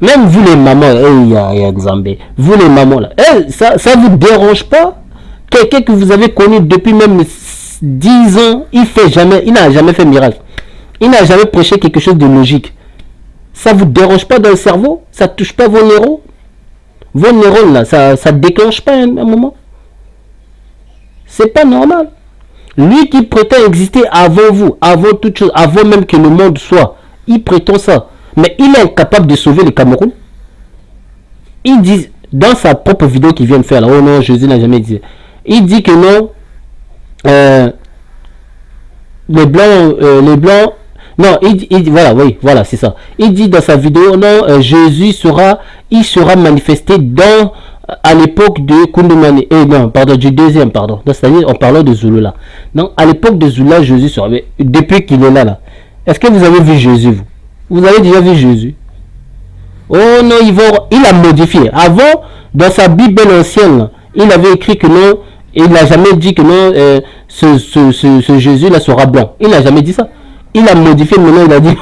A: Même vous les mamans, vous les mamans là, ça vous dérange pas? Quelqu'un que vous avez connu depuis même 10 ans, il n'a jamais fait miracle. Il n'a jamais prêché quelque chose de logique. Ça vous dérange pas dans le cerveau? Ça touche pas vos neurones? Vos neurones là, ça déclenche pas un moment? C'est pas normal. Lui qui prétend exister avant vous, avant toute chose, avant même que le monde soit, il prétend ça. Mais il est incapable de sauver le Cameroun. Il dit, dans sa propre vidéo qu'il vient de faire, là, oh non, Jésus n'a jamais dit. Il dit que non, les blancs, non, voilà, oui, voilà, c'est ça. Il dit dans sa vidéo, non, Jésus sera manifesté à l'époque de Koulibaly, non, pardon, du deuxième, pardon. C'est-à-dire, en parlant de Zulu là. Non, à l'époque de Zulu là, Jésus sera, mais depuis qu'il est là, est-ce que vous avez vu Jésus, vous? Vous avez déjà vu Jésus? Oh non, il a modifié. Avant, dans sa Bible ancienne, il avait écrit que non, il n'a jamais dit que non, ce Jésus-là sera blanc. Il n'a jamais dit ça. Il a modifié, maintenant il a dit,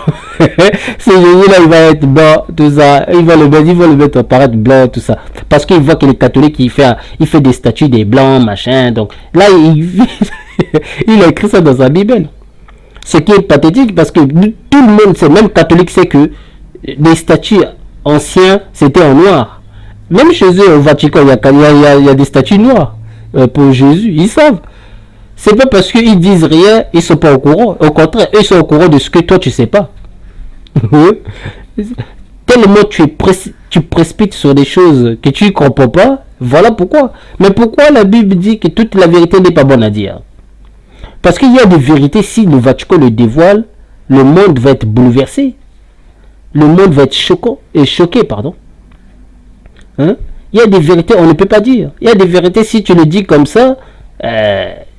A: ce Jésus-là, il va être blanc, tout ça. Il va le mettre apparaître blanc, tout ça. Parce qu'il voit que les catholiques, il fait des statues des blancs, machin. Donc là, il a écrit ça dans sa Bible. Ce qui est pathétique parce que tout le monde sait, même catholique sait que les statues anciens c'était en noir. Même chez eux au Vatican, il y a des statues noires pour Jésus. Ils savent. C'est pas parce qu'ils disent rien, ils sont pas au courant. Au contraire, eux sont au courant de ce que toi tu sais pas. Tellement tu précipites sur des choses que tu ne comprends pas. Voilà pourquoi. Mais pourquoi la Bible dit que toute la vérité n'est pas bonne à dire? Parce qu'il y a des vérités, si le Vatican le dévoile, le monde va être bouleversé. Le monde va être choqué, pardon. Hein? Il y a des vérités, on ne peut pas dire. Il y a des vérités, si tu le dis comme ça,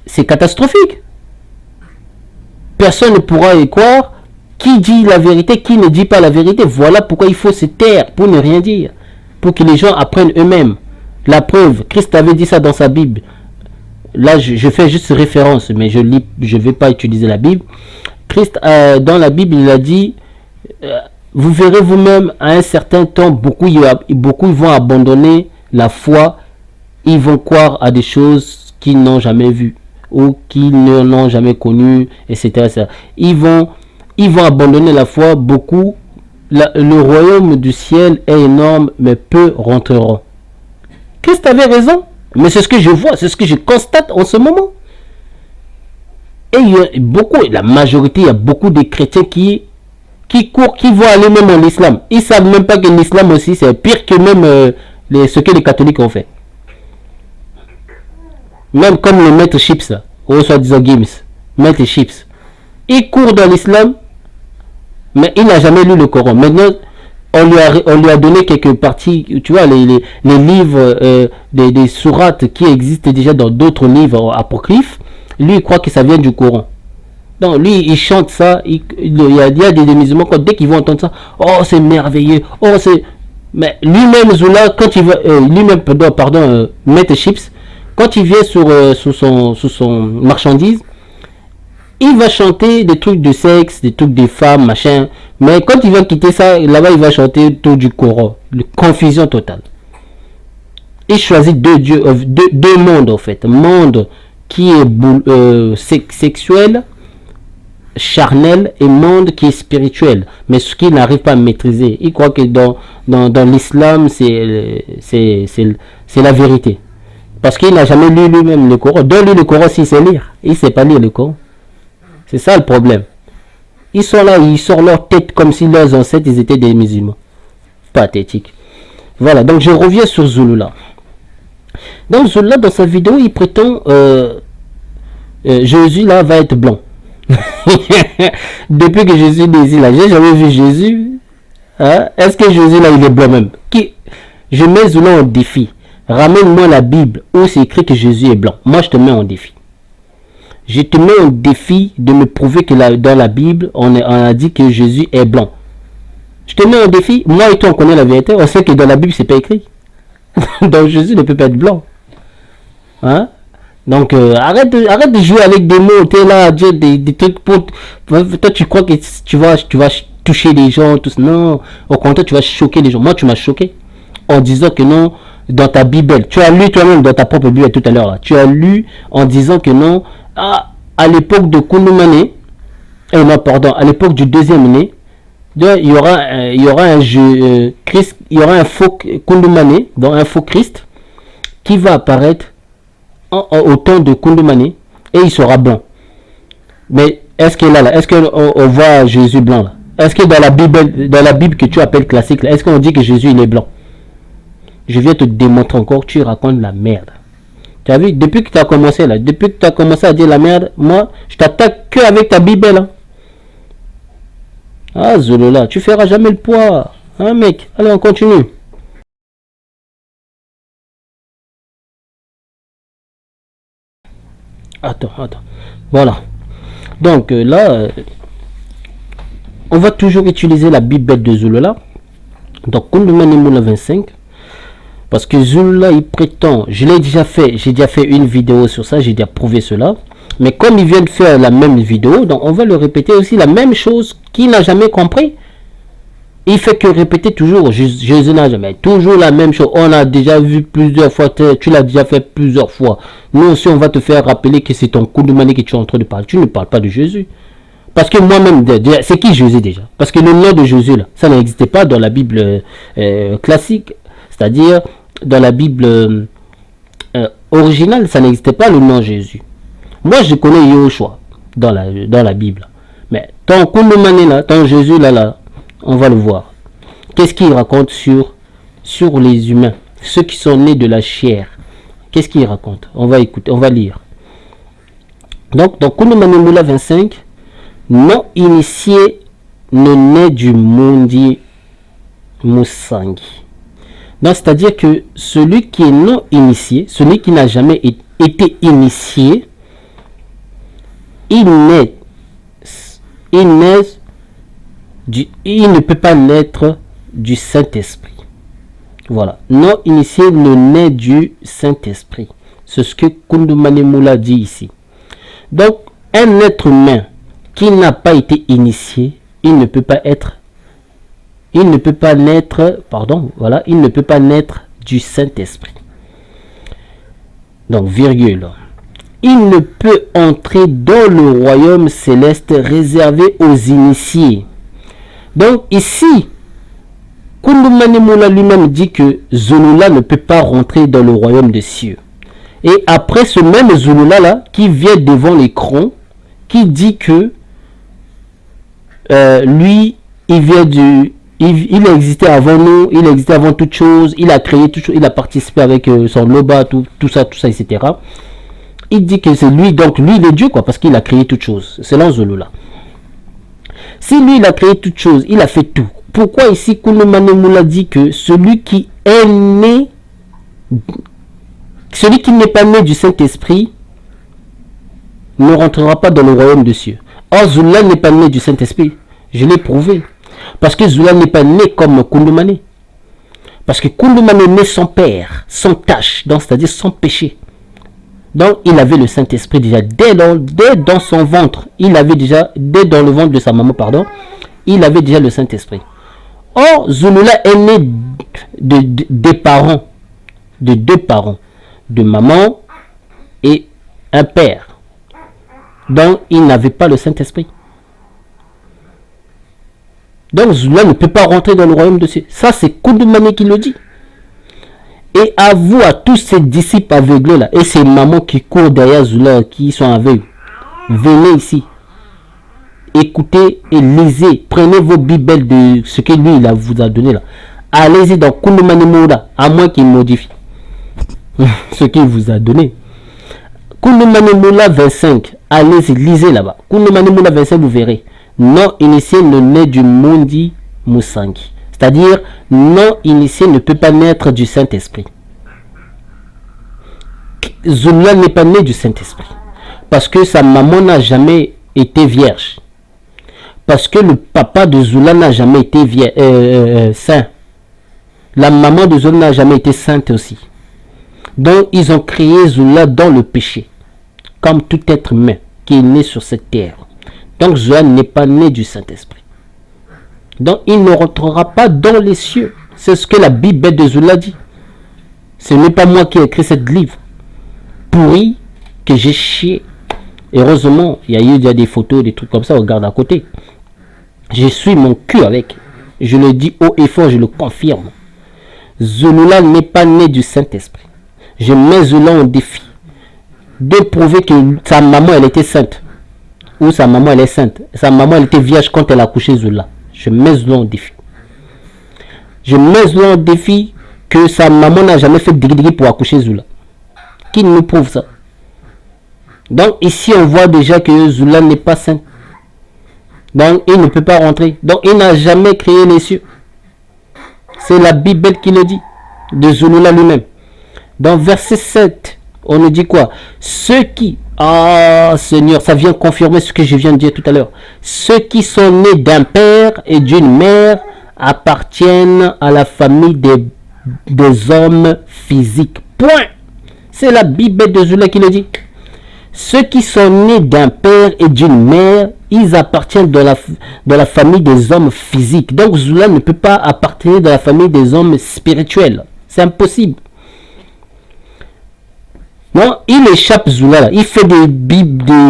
A: c'est catastrophique. Personne ne pourra y croire. Qui dit la vérité, qui ne dit pas la vérité. Voilà pourquoi il faut se taire, pour ne rien dire. Pour que les gens apprennent eux-mêmes. La preuve, Christ avait dit ça dans sa Bible. Là, je fais juste référence, mais je ne vais pas utiliser la Bible. Christ, dans la Bible, il a dit, vous verrez vous-même, à un certain temps, beaucoup vont abandonner la foi, ils vont croire à des choses qu'ils n'ont jamais vues, ou qu'ils n'ont jamais connues, etc. Ils vont abandonner la foi, beaucoup. Le royaume du ciel est énorme, mais peu rentreront. Christ avait raison. Mais c'est ce que je vois, c'est ce que je constate en ce moment. Et il y a la majorité, il y a beaucoup de chrétiens qui courent, qui vont aller même en islam. Ils ne savent même pas que l'islam aussi, c'est pire que même ce que les catholiques ont fait. Même comme le maître Chips, ou soi-disant Gims, maître Chips. Il court dans l'islam, mais il n'a jamais lu le Coran. Maintenant, on lui a donné quelques parties, tu vois, les livres, des sourates qui existent déjà dans d'autres livres apocryphes. Lui, il croit que ça vient du Coran. Donc, lui, il chante ça. Il y a des musulmans, dès qu'ils vont entendre ça, oh, c'est merveilleux. Oh, c'est. Mais lui-même, Zoula, quand il va. Lui-même, pardon, Maître Chips, quand il vient sur son marchandise, il va chanter des trucs de sexe, des trucs de femmes, machin. Mais quand il va quitter ça, là-bas, il va chanter tout du Coran. Confusion totale. Il choisit deux mondes, en fait. Monde qui est sexuel, charnel, et monde qui est spirituel. Mais ce qu'il n'arrive pas à maîtriser. Il croit que dans l'islam, c'est la vérité. Parce qu'il n'a jamais lu lui-même le Coran. Donne-lui le Coran s'il sait lire. Il ne sait pas lire le Coran. C'est ça le problème. Ils sont là, ils sortent leur tête comme si leurs ancêtres ils étaient des musulmans. Pathétique. Voilà, donc je reviens sur Zulula. Donc Zulula, dans sa vidéo, il prétend Jésus là va être blanc. Depuis que Jésus est ici là, j'ai jamais vu Jésus. Hein? Est-ce que Jésus là il est blanc même? Je mets Zulula en défi. Ramène-moi la Bible où c'est écrit que Jésus est blanc. Moi je te mets en défi. Je te mets au défi de me prouver que dans la Bible, on a dit que Jésus est blanc. Je te mets au défi. Moi et toi, on connaît la vérité. On sait que dans la Bible, c'est pas écrit. Donc Jésus ne peut pas être blanc. Hein? Donc arrête de jouer avec des mots. Tu es là à dire des trucs pour... Toi, tu crois que tu vas toucher les gens. Tout... Non. Au contraire, tu vas choquer les gens. Moi, tu m'as choqué. En disant que non, dans ta Bible. Tu as lu toi-même dans ta propre Bible tout à l'heure. Là. Tu as lu en disant que non... à l'époque de Kounoumane, non, pardon, à l'époque du deuxième né, il y aura un jeu, Christ, il y aura un faux Kounoumane, donc un faux Christ, qui va apparaître au temps de Kounoumane et il sera blanc. Mais est-ce que là, est-ce qu'on voit Jésus blanc là? Est-ce que dans la Bible que tu appelles classique, est-ce qu'on dit que Jésus il est blanc? Je viens te démontrer encore, tu racontes la merde. Tu as vu, depuis que tu as commencé là, depuis que tu as commencé à dire la merde, moi, je t'attaque que avec ta Bible là. Ah, Zolola, tu feras jamais le poids. Hein, mec? Allez, on continue. Attends. Voilà. Donc là, on va toujours utiliser la Bible de Zolola. Donc, Kounoumane Moula 25. Parce que Zulula, il prétend, j'ai déjà fait une vidéo sur ça, j'ai déjà prouvé cela. Mais comme il vient de faire la même vidéo, donc on va le répéter aussi la même chose qu'il n'a jamais compris. Il fait que répéter toujours, Jésus n'a jamais, toujours la même chose. On a déjà vu plusieurs fois, tu l'as déjà fait plusieurs fois. Nous aussi, on va te faire rappeler que c'est ton Kounoumane que tu es en train de parler. Tu ne parles pas de Jésus. Parce que moi-même, c'est qui Jésus déjà? Parce que le nom de Jésus, là, ça n'existait pas dans la Bible classique. C'est-à-dire, dans la Bible originale, ça n'existait pas le nom Jésus. Moi, je connais Yahushua dans la Bible. Mais ton Kounoumane là, ton Jésus là, on va le voir. Qu'est-ce qu'il raconte sur les humains, ceux qui sont nés de la chair? Qu'est-ce qu'il raconte? On va écouter, on va lire. Donc, dans Kounoumane Moula 25, non initié ne naît du Mundi Moussangi. Donc, c'est-à-dire que celui qui est non initié, celui qui n'a jamais été initié, il ne peut pas naître du Saint-Esprit. Voilà. Non initié ne naît du Saint-Esprit. C'est ce que Kounoumane Moula dit ici. Donc, un être humain qui n'a pas été initié, il ne peut pas naître du Saint-Esprit. Donc, virgule. Il ne peut entrer dans le royaume céleste réservé aux initiés. Donc, ici, Kounoumane Moula lui-même dit que Zulula ne peut pas rentrer dans le royaume des cieux. Et après, ce même Zulula là, qui vient devant l'écran, qui dit que lui, il a existé avant nous, il a existé avant toute chose, il a créé toute chose, il a participé avec son loba, tout ça, etc. Il dit que c'est lui, donc lui il est Dieu, quoi, parce qu'il a créé toute chose, selon Zulula. Si lui il a créé toute chose, il a fait tout, pourquoi ici Kounoumane Moula dit que celui qui n'est pas né du Saint-Esprit ne rentrera pas dans le royaume des cieux. Or, Zula n'est pas né du Saint-Esprit. Je l'ai prouvé. Parce que Zula n'est pas né comme Kounoumane. Parce que Kounoumane est né sans père, sans tâche, c'est-à-dire sans péché. Donc, il avait le Saint-Esprit déjà dès dans son ventre. Il avait déjà, dès dans le ventre de sa maman, pardon, il avait déjà le Saint-Esprit. Or, Zulula est né de deux parents, de maman et un père. Donc, il n'avait pas le Saint-Esprit. Donc, Zulula ne peut pas rentrer dans le royaume de Dieu. Ça, c'est Kounoumane qui le dit. Et à vous, à tous ces disciples aveuglés là, et ces mamans qui courent derrière Zula, qui sont aveugles, venez ici. Écoutez et lisez. Prenez vos bibles de ce que lui il vous a donné là. Allez-y dans Kounoumane Moula, à moins qu'il modifie ce qu'il vous a donné. Kounoumane Moula 25. Allez-y, lisez là-bas. Kounoumane Moula 25, vous verrez. Non initié ne naît du Mondi Moussangi. C'est-à-dire, non initié ne peut pas naître du Saint-Esprit. Zula n'est pas né du Saint-Esprit. Parce que sa maman n'a jamais été vierge. Parce que le papa de Zula n'a jamais été saint. La maman de Zula n'a jamais été sainte aussi. Donc, ils ont créé Zula dans le péché. Comme tout être humain qui est né sur cette terre. Donc, Zula n'est pas né du Saint-Esprit. Donc, il ne rentrera pas dans les cieux. C'est ce que la Bible de Zula dit. Ce n'est pas moi qui ai écrit ce livre pourri que j'ai chié. Heureusement, il y a eu déjà des photos, des trucs comme ça. Regarde à côté. Je suis mon cul avec. Je le dis haut et fort, je le confirme. Zula n'est pas né du Saint-Esprit. Je mets Zula en défi de prouver que sa maman, elle était sainte. Ou sa maman, elle est sainte. Sa maman, elle était vierge quand elle a couché Zula. Je mets Zula en défi. Je mets Zula en défi que sa maman n'a jamais fait digri pour accoucher Zula. Qui nous prouve ça? Donc ici on voit déjà que Zula n'est pas saint. Donc il ne peut pas rentrer. Donc il n'a jamais créé les cieux. C'est la Bible qui le dit. De Zula lui-même. Dans verset 7, on nous dit quoi? Ceux qui... Ah Seigneur, ça vient confirmer ce que je viens de dire tout à l'heure. Ceux qui sont nés d'un père et d'une mère appartiennent à la famille des hommes physiques. Point. C'est la Bible de Zula qui le dit. Ceux qui sont nés d'un père et d'une mère, ils appartiennent dans la famille des hommes physiques. Donc Zula ne peut pas appartenir dans la famille des hommes spirituels. C'est impossible. Non, il échappe Zula là. Il fait des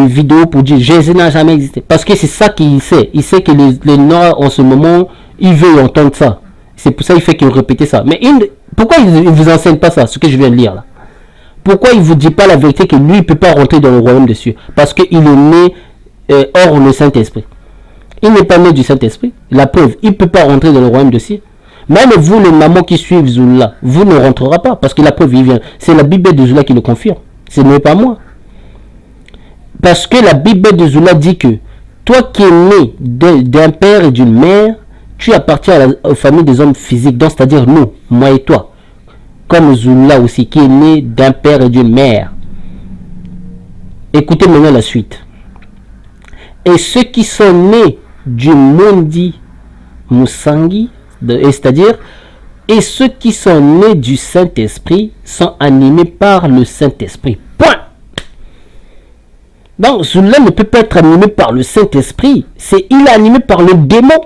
A: vidéos pour dire Jésus n'a jamais existé. Parce que c'est ça qu'il sait. Il sait que les Noirs en ce moment, ils veulent entendre ça. C'est pour ça qu'il fait qu'il répète ça. Mais pourquoi il ne vous enseigne pas ça, ce que je viens de lire là? Pourquoi il ne vous dit pas la vérité que lui, il ne peut pas rentrer dans le royaume des cieux? Parce qu'il est né hors le Saint-Esprit. Il n'est pas né du Saint-Esprit. La preuve, il ne peut pas rentrer dans le royaume des cieux. Même vous, les mamans qui suivent Zula, vous ne rentrerez pas. Parce que la preuve, il vient. C'est la Bible de Zula qui le confirme. Ce n'est pas moi. Parce que la Bible de Zula dit que toi qui es né d'un père et d'une mère, tu appartiens aux familles des hommes physiques. Donc, c'est-à-dire nous, moi et toi. Comme Zula aussi, qui est né d'un père et d'une mère. Écoutez maintenant la suite. Et ceux qui sont nés du Mondi Moussangi, c'est-à-dire, et ceux qui sont nés du Saint-Esprit sont animés par le Saint-Esprit. Point. Donc, Zula ne peut pas être animé par le Saint-Esprit. Il est animé par le démon.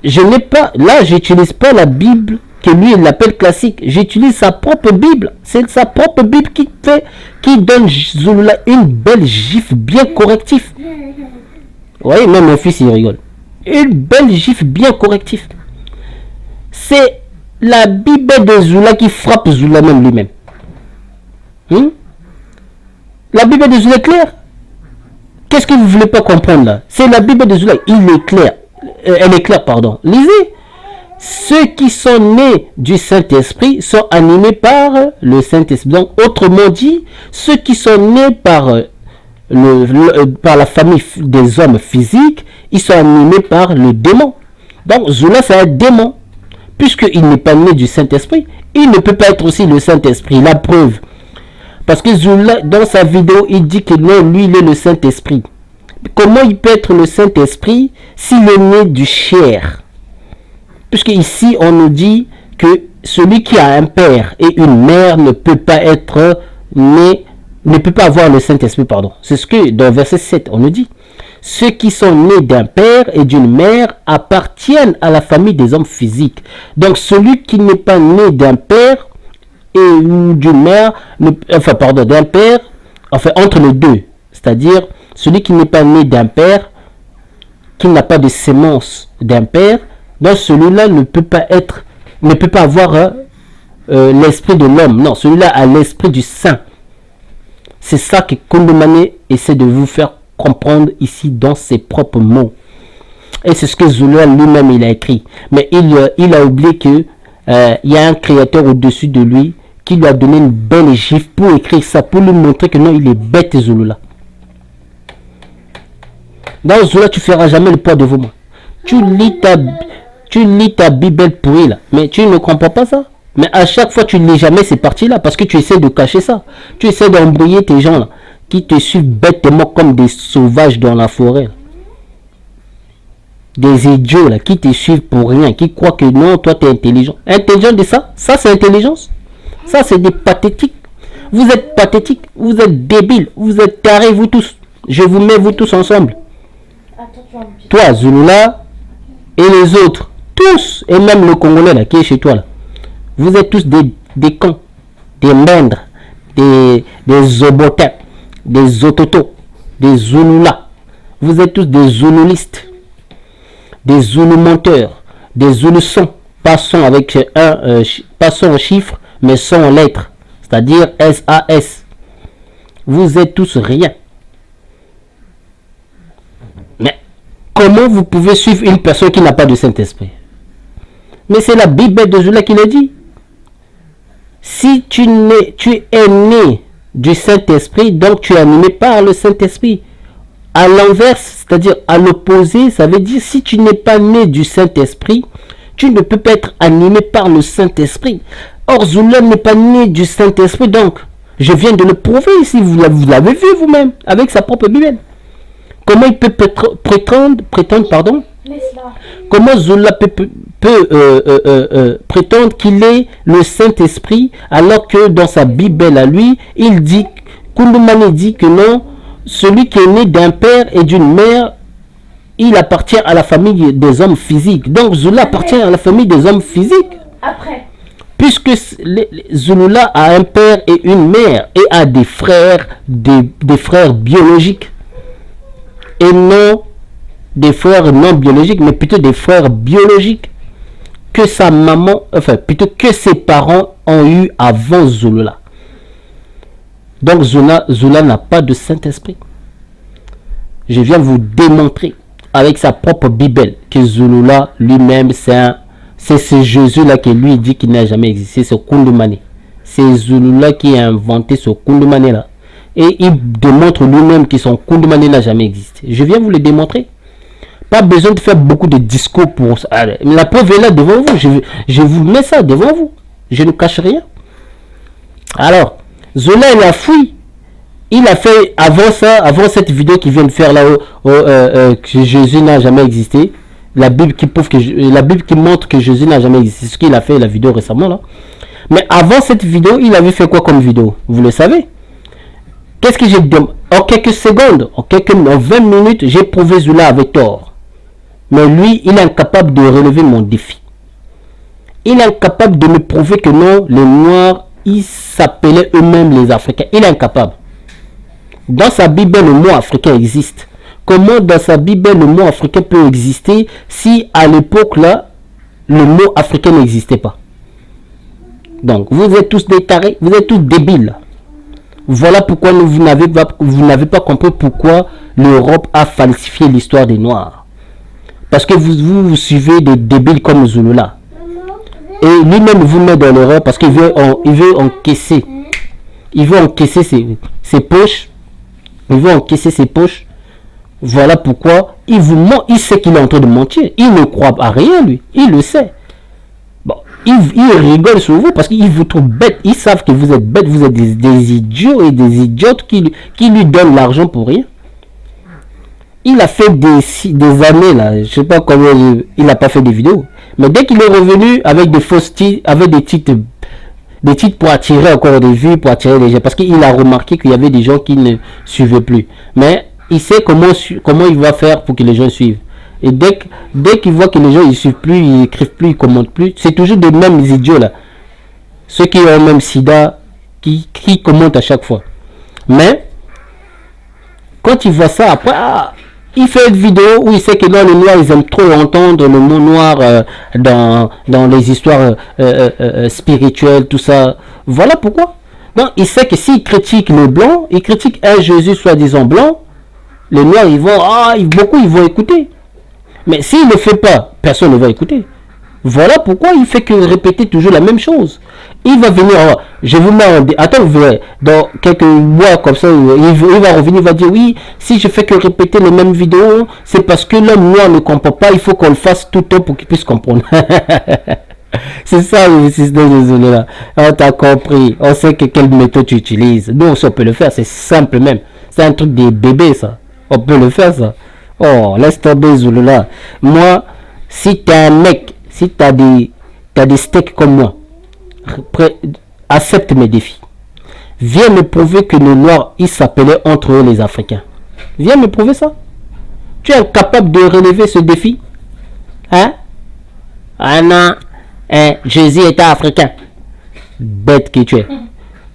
A: Je n'ai pas, là, j'utilise pas la Bible que lui il l'appelle classique. J'utilise sa propre Bible. C'est sa propre Bible qui donne Zula une belle gifle bien corrective. Vous voyez, même mon fils il rigole. Une belle gifle bien corrective. C'est la Bible de Zula qui frappe Zula même lui-même. La Bible de Zula est claire. Qu'est-ce que vous ne voulez pas comprendre là? C'est la Bible de Zula, il est clair. Elle est claire, pardon. Lisez. Ceux qui sont nés du Saint-Esprit sont animés par le Saint-Esprit. Donc, autrement dit, ceux qui sont nés par la famille des hommes physiques, ils sont animés par le démon. Donc Zola c'est un démon. Puisqu'il n'est pas né du Saint-Esprit, il ne peut pas être aussi le Saint-Esprit. La preuve. Parce que Zola, dans sa vidéo, il dit que non, lui, il est le Saint-Esprit. Comment il peut être le Saint-Esprit s'il est né du chair? Puisque ici, on nous dit que celui qui a un père et une mère ne peut pas être né, ne peut pas avoir le Saint-Esprit, pardon. C'est ce que dans verset 7, on nous dit. Ceux qui sont nés d'un père et d'une mère appartiennent à la famille des hommes physiques. Donc celui qui n'est pas né d'un père et d'une mère, d'un père, enfin entre les deux, c'est-à-dire celui qui n'est pas né d'un père, qui n'a pas de sémence d'un père, donc celui-là ne peut pas avoir l'esprit de l'homme. Non, celui-là a l'esprit du saint. C'est ça que Kondemane essaie de vous faire comprendre ici dans ses propres mots. Et c'est ce que Zola lui-même il a écrit. Mais il a oublié que il y a un créateur au-dessus de lui qui lui a donné une belle gifle pour écrire ça, pour lui montrer que non, il est bête, Zola. Dans Zola, tu feras jamais le poids de vos mains. Tu lis ta Bible pourrie là, mais tu ne comprends pas ça. Mais à chaque fois, tu ne lis jamais ces parties-là parce que tu essaies de cacher ça. Tu essaies d'embrouiller tes gens là, qui te suivent bêtement comme des sauvages dans la forêt. Là. Des idiots là, qui te suivent pour rien, qui croient que non, toi tu es intelligent. Intelligent de ça? Ça c'est intelligence? Ça c'est des pathétiques. Vous êtes pathétiques, vous êtes débiles, vous êtes tarés vous tous. Je vous mets vous tous ensemble. Toi, Zulula, et les autres, tous, et même le Congolais là, qui est chez toi là. Vous êtes tous des cons, des mèndres, des zobotins, des ototos, des zoulula. Vous êtes tous des zouloulistes, des zoulou menteurs, des zoulou-sons, pas son avec pas son en chiffres, mais son en lettres, c'est-à-dire SAS. Vous êtes tous rien. Mais comment vous pouvez suivre une personne qui n'a pas de Saint-Esprit? Mais c'est la Bible de Zoula qui l'a dit. Si tu es né du Saint-Esprit, donc tu es animé par le Saint-Esprit. À l'inverse, c'est-à-dire à l'opposé, ça veut dire si tu n'es pas né du Saint-Esprit, tu ne peux pas être animé par le Saint-Esprit. Or, Zoula n'est pas né du Saint-Esprit, donc je viens de le prouver ici, vous l'avez vu vous-même, avec sa propre Bible. Comment il peut prétendre, comment Zola peut prétendre qu'il est le Saint-Esprit alors que dans sa Bible à lui, il dit, Kondemane dit que non, celui qui est né d'un père et d'une mère, il appartient à la famille des hommes physiques. Donc Zola appartient à la famille des hommes physiques.
B: Après.
A: Puisque Zola a un père et une mère et a des frères, des frères biologiques. Et non des frères non biologiques, mais plutôt des frères biologiques que sa maman, enfin plutôt que ses parents ont eu avant Zola. Donc Zola n'a pas de Saint-Esprit. Je viens vous démontrer avec sa propre Bible que Zola lui-même c'est ce Jésus-là qui lui dit qu'il n'a jamais existé, ce Kondemane. C'est Zola qui a inventé ce Kondemane-là. Et il démontre lui-même que son Kondemane n'a jamais existé. Je viens vous le démontrer. Pas besoin de faire beaucoup de discours pour ça. La preuve est là devant vous. Je vous mets ça devant vous. Je ne cache rien. Alors, Zola, il a fui. Il a fait avant ça, avant cette vidéo qu'il vient de faire là, que Jésus n'a jamais existé. La Bible qui prouve que la Bible qui montre que Jésus n'a jamais existé. C'est ce qu'il a fait la vidéo récemment là. Mais avant cette vidéo, il avait fait quoi comme vidéo? Vous le savez? Qu'est-ce que j'ai dit? En quelques secondes, en 20 minutes, j'ai prouvé Zola avait tort. Mais lui, il est incapable de relever mon défi. Il est incapable de me prouver que non, les Noirs, ils s'appelaient eux-mêmes les Africains. Il est incapable. Dans sa Bible, le mot africain existe. Comment dans sa Bible, le mot africain peut exister si à l'époque là, le mot africain n'existait pas? Donc, vous êtes tous des tarés, vous êtes tous débiles. Voilà pourquoi vous n'avez pas compris pourquoi l'Europe a falsifié l'histoire des Noirs. Parce que vous suivez des débiles comme Zulula. Et lui-même vous met dans l'erreur parce qu'il veut encaisser. Il veut encaisser ses poches. Il veut encaisser ses poches. Voilà pourquoi il vous ment, il sait qu'il est en train de mentir. Il ne croit à rien, lui. Il le sait. Bon, il rigole sur vous parce qu'il vous trouve bête. Ils savent que vous êtes bête, vous êtes des idiots et des idiotes qui lui donnent l'argent pour rien. Il a fait des années, là, je sais pas comment il n'a pas fait des vidéos. Mais dès qu'il est revenu avec des fausses titres, avec des titres pour attirer encore des vues, pour attirer les gens. Parce qu'il a remarqué qu'il y avait des gens qui ne suivaient plus. Mais il sait comment il va faire pour que les gens suivent. Et dès qu'il voit que les gens ne suivent plus, ils écrivent plus, ils commentent plus, c'est toujours des mêmes idiots là. Ceux qui ont même sida, qui commentent à chaque fois. Mais, quand il voit ça, après, il fait une vidéo où il sait que non, les noirs, ils aiment trop entendre le mot noir dans les histoires spirituelles, tout ça. Voilà pourquoi. Donc, il sait que s'il critique les blancs, il critique un Jésus soi-disant blanc, les noirs, beaucoup ils vont écouter. Mais s'il ne le fait pas, personne ne va écouter. Voilà pourquoi il fait que répéter toujours la même chose. Il va venir, je vous mets attends, vous verrez, dans quelques mois comme ça, il va revenir, il va dire oui, si je fais que répéter les mêmes vidéos, c'est parce que l'homme noir ne comprend pas, il faut qu'on le fasse tout le temps pour qu'il puisse comprendre. C'est ça le système, désolé là. On t'a compris, on sait quelle méthode tu utilises. Nous aussi on peut le faire, c'est simple même. C'est un truc des bébés ça. On peut le faire ça. Oh, laisse tomber Zulu là. Moi, si t'es un mec, si t'as des steaks comme moi, accepte mes défis. Viens me prouver que les Noirs, ils s'appelaient entre eux les Africains. Viens me prouver ça. Tu es capable de relever ce défi? Hein? Ah non. Hein? Jésus était africain. Bête que tu es.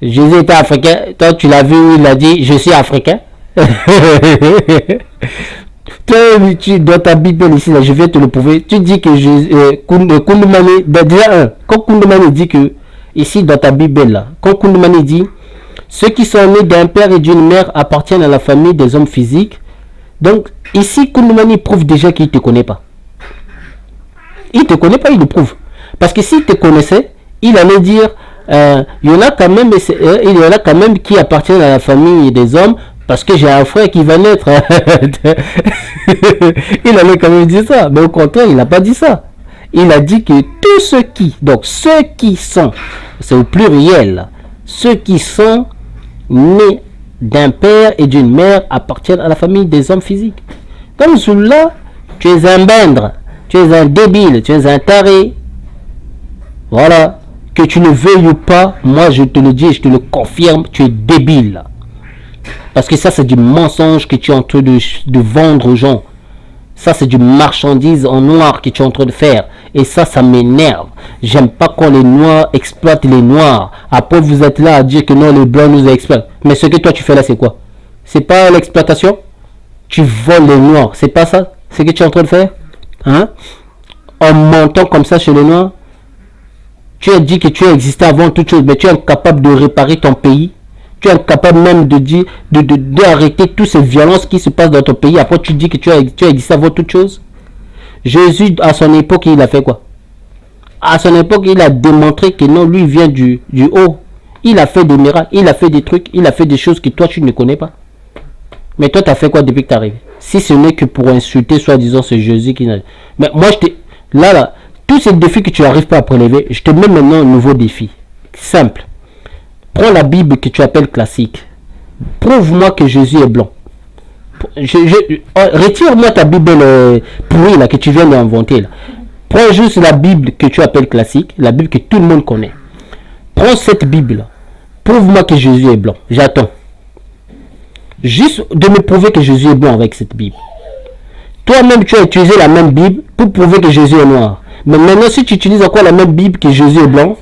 A: Jésus était africain. Toi, tu l'as vu où il a dit je suis africain. Dans ta Bible ici, là, je vais te le prouver. Tu dis que Kounoumane, déjà quand Kounoumane dit que, ici dans ta Bible là, quand Kounoumane dit ceux qui sont nés d'un père et d'une mère appartiennent à la famille des hommes physiques. Donc ici Kounoumane prouve déjà qu'il ne te connaît pas. Il ne te connaît pas, il le prouve. Parce que s'il te connaissait, il allait dire il y en a quand même qui appartiennent à la famille des hommes. Parce que j'ai un frère qui va naître. Il allait quand même dire ça. Mais au contraire, il n'a pas dit ça. Il a dit que tous ceux qui sont, c'est au pluriel, ceux qui sont nés d'un père et d'une mère appartiennent à la famille des hommes physiques. Donc celui-là, tu es un bendre, tu es un débile, tu es un taré. Voilà. Que tu le veuilles ou pas, moi je te le dis et je te le confirme, tu es débile. Parce que ça, c'est du mensonge que tu es en train de vendre aux gens. Ça, c'est du marchandise en noir que tu es en train de faire. Et ça m'énerve. J'aime pas quand les noirs exploitent les noirs. Après, vous êtes là à dire que non, les blancs nous exploitent. Mais ce que toi, tu fais là, c'est quoi? C'est pas l'exploitation? Tu voles les noirs. C'est pas ça? C'est ce que tu es en train de faire? Hein? En mentant comme ça chez les noirs? Tu as dit que tu as existé avant toute chose, mais tu es incapable de réparer ton pays. Tu es incapable même de dire, d'arrêter toutes ces violences qui se passent dans ton pays. Après, tu dis que tu as existé avant toute chose. Jésus, à son époque, il a fait quoi? À son époque, il a démontré que non, lui vient du haut. Il a fait des miracles, il a fait des trucs, il a fait des choses que toi, tu ne connais pas. Mais toi, tu as fait quoi depuis que tu es arrivé? Si ce n'est que pour insulter, soi-disant, ce Jésus qui n'a... Mais moi, là, tous ces défis que tu n'arrives pas à prélever, je te mets maintenant un nouveau défi. Simple. Prends la Bible que tu appelles classique. Prouve-moi que Jésus est blanc. Retire-moi ta Bible pourrie là, que tu viens d'inventer. Là. Prends juste la Bible que tu appelles classique, la Bible que tout le monde connaît. Prends cette Bible. Prouve-moi que Jésus est blanc. J'attends. Juste de me prouver que Jésus est blanc avec cette Bible. Toi-même, tu as utilisé la même Bible pour prouver que Jésus est noir. Mais maintenant, si tu utilises encore la même Bible que Jésus est blanc,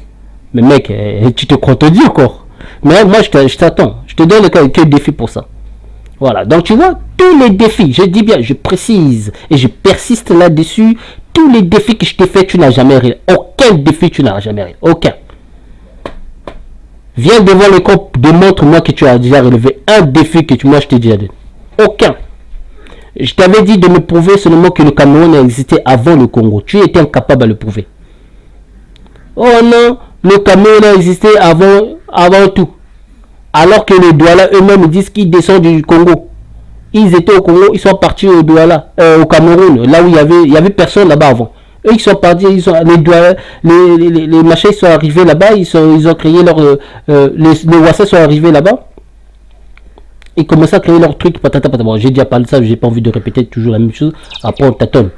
A: mais mec, tu te contredis encore. Mais moi, je t'attends. Je te donne quel défi pour ça. Voilà. Donc, tu vois, tous les défis, je dis bien, je précise et je persiste là-dessus. Tous les défis que je t'ai fait, tu n'as jamais réalisé. Aucun défi, tu n'as jamais réalisé. Aucun. Viens devant le camp, démontre-moi que tu as déjà relevé un défi que moi, je t'ai déjà donné. Aucun. Je t'avais dit de me prouver seulement que le Cameroun a existé avant le Congo. Tu étais incapable à le prouver. Oh non, le Cameroun a existé avant tout. Alors que les Douala eux-mêmes disent qu'ils descendent du Congo. Ils étaient au Congo, ils sont partis au Douala, au Cameroun, là où il y avait personne là-bas avant. Eux, ils sont partis, les Douala, les machins, ils sont arrivés là-bas, ils ont créé leur, les Wassais sont arrivés là-bas. Ils commençaient à créer leur truc, patata patata. Bon, j'ai déjà parlé de ça, j'ai pas envie de répéter toujours la même chose. Après, on tâtonne.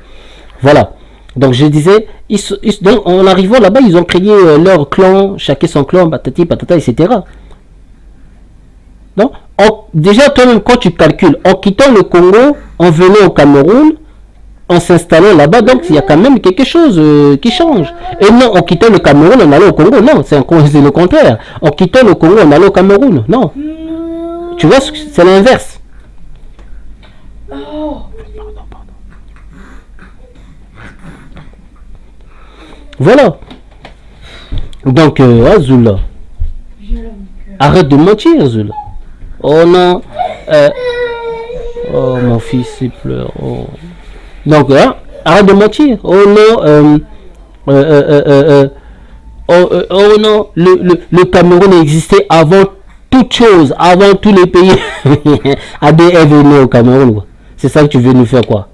A: Voilà. Donc, je disais, donc, en arrivant là-bas, ils ont créé leur clan, chacun son clan, patati patata, etc. Donc, déjà, toi-même, quand tu calcules, en quittant le Congo, en venant au Cameroun, en s'installant là-bas, donc il y a quand même quelque chose qui change. Et non, en quittant le Cameroun, on allait au Congo. Non, c'est le contraire. En quittant le Congo, on allait au Cameroun. Non. Tu vois, c'est l'inverse. Voilà. Donc, Azula. Arrête de mentir, Azula. Oh non. Oh, mon fils, il pleure. Oh. Donc, arrête de mentir. Oh non. Oh non. Le Cameroun existait avant toute chose, avant tous les pays. Adé est venu au Cameroun. C'est ça que tu veux nous faire quoi?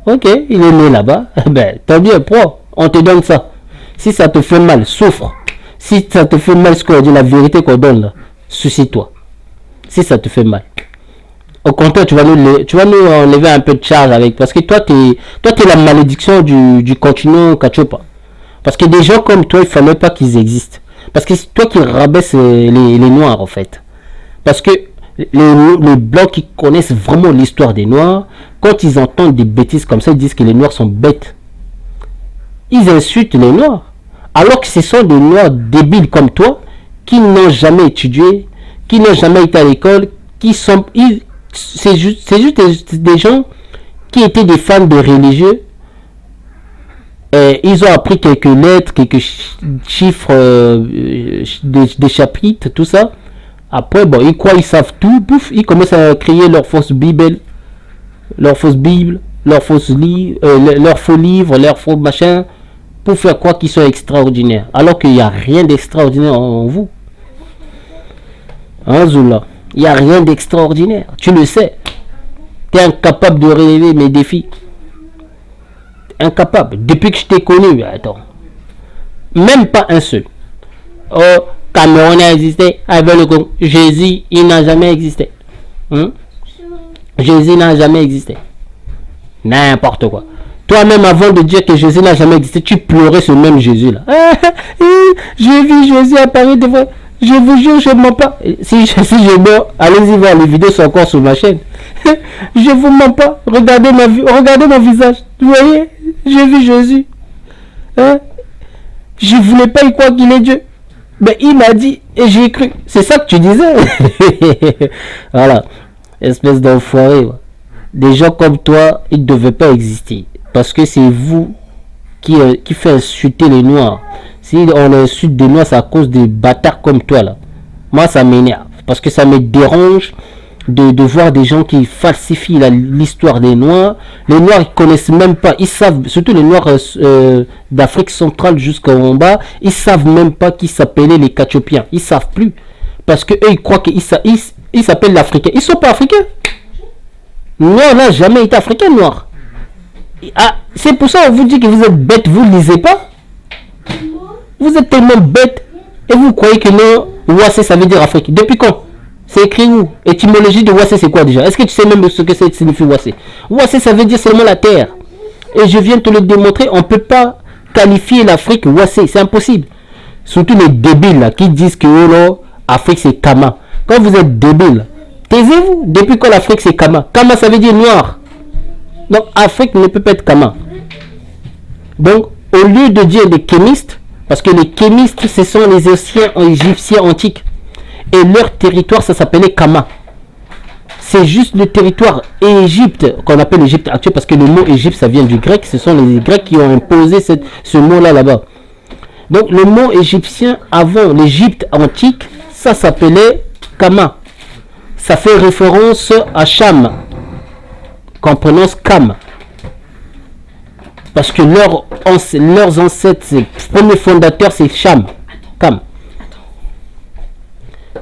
A: Ok, il est né là-bas. Ben, tant bien, prends. On te donne ça. Si ça te fait mal, souffre. Si ça te fait mal, ce qu'on dit, la vérité qu'on donne là, suicide-toi. Si ça te fait mal. Au contraire, tu vas nous enlever un peu de charge avec. Parce que toi, t'es la malédiction du continent Kachopa. Parce que des gens comme toi, il ne fallait pas qu'ils existent. Parce que c'est toi qui rabaisse les Noirs, en fait. Parce que les Blancs qui connaissent vraiment l'histoire des Noirs, quand ils entendent des bêtises comme ça, ils disent que les Noirs sont bêtes. Ils insultent les Noirs. Alors que ce sont des Noirs débiles comme toi, qui n'ont jamais étudié, qui n'ont jamais été à l'école, c'est juste des gens qui étaient des fans de religieux. Ils ont appris quelques lettres, quelques chiffres des chapitres, tout ça. Après, bon, ils croient, ils savent tout. Pouf, ils commencent à créer leur fausse Bible, leur fausse faux livres, leur faux machin, pour faire quoi qu'ils soient extraordinaires. Alors qu'il n'y a rien d'extraordinaire en vous. Hein, Zula? Il n'y a rien d'extraordinaire. Tu le sais. Tu es incapable de relever mes défis. Incapable. Depuis que je t'ai connu, attends. Même pas un seul. Oh, Cameroun a existé avec le Congo. Jésus, il n'a jamais existé. Jésus n'a jamais existé. N'importe quoi. Toi-même, avant de dire que Jésus n'a jamais existé, tu pleurais ce même Jésus-là. J'ai vu Jésus apparaître devant. Je vous jure, je ne mens pas. Si je mens, allez-y voir, les vidéos sont encore sur ma chaîne. Je vous mens pas. Regardez mon visage. Vous voyez, j'ai vu Jésus. Je voulais pas y croire qu'il est Dieu. Mais il m'a dit et j'ai cru. C'est ça que tu disais. Voilà. Espèce d'enfoiré. Des gens comme toi, ils ne devaient pas exister. Parce que c'est vous qui fait insulter les Noirs. Si on insulte des Noirs, c'est à cause des bâtards comme toi là. Moi, ça m'énerve. Parce que ça me dérange de voir des gens qui falsifient l'histoire des Noirs. Les Noirs, ils connaissent même pas. Ils savent, surtout les Noirs d'Afrique centrale jusqu'en bas, ils savent même pas qui s'appelaient les Kachopiens. Ils savent plus. Parce que eux, ils croient qu'ils s'appellent l'Africain. Ils sont pas Africains. Noir n'a jamais été Africain, Noir. Ah, c'est pour ça qu'on vous dit que vous êtes bête, vous ne lisez pas. Vous êtes tellement bête et vous croyez que non, Wassé ça veut dire Afrique. Depuis quand? C'est écrit où? Étymologie de Wassé c'est quoi déjà? Est-ce que tu sais même ce que ça signifie Wassé? Wassé ça veut dire seulement la terre. Et je viens te le démontrer, on ne peut pas qualifier l'Afrique Wassé, c'est impossible. Surtout les débiles là, qui disent que oh non, Afrique c'est Kama. Quand vous êtes débile, taisez-vous. Depuis quand l'Afrique c'est Kama? Kama ça veut dire noir. Donc Afrique ne peut pas être Kama. Donc au lieu de dire des kémistes, parce que les kémistes, ce sont les anciens égyptiens antiques. Et leur territoire, ça s'appelait Kama. C'est juste le territoire Égypte, qu'on appelle l'Égypte actuelle, parce que le mot Égypte, ça vient du grec. Ce sont les Grecs qui ont imposé ce mot-là là-bas. Donc le mot égyptien, avant l'Égypte antique, ça s'appelait Kama. Ça fait référence à Cham, qu'on prononce Kam. Parce que leurs ancêtres, les premiers fondateurs, c'est Cham, Kam.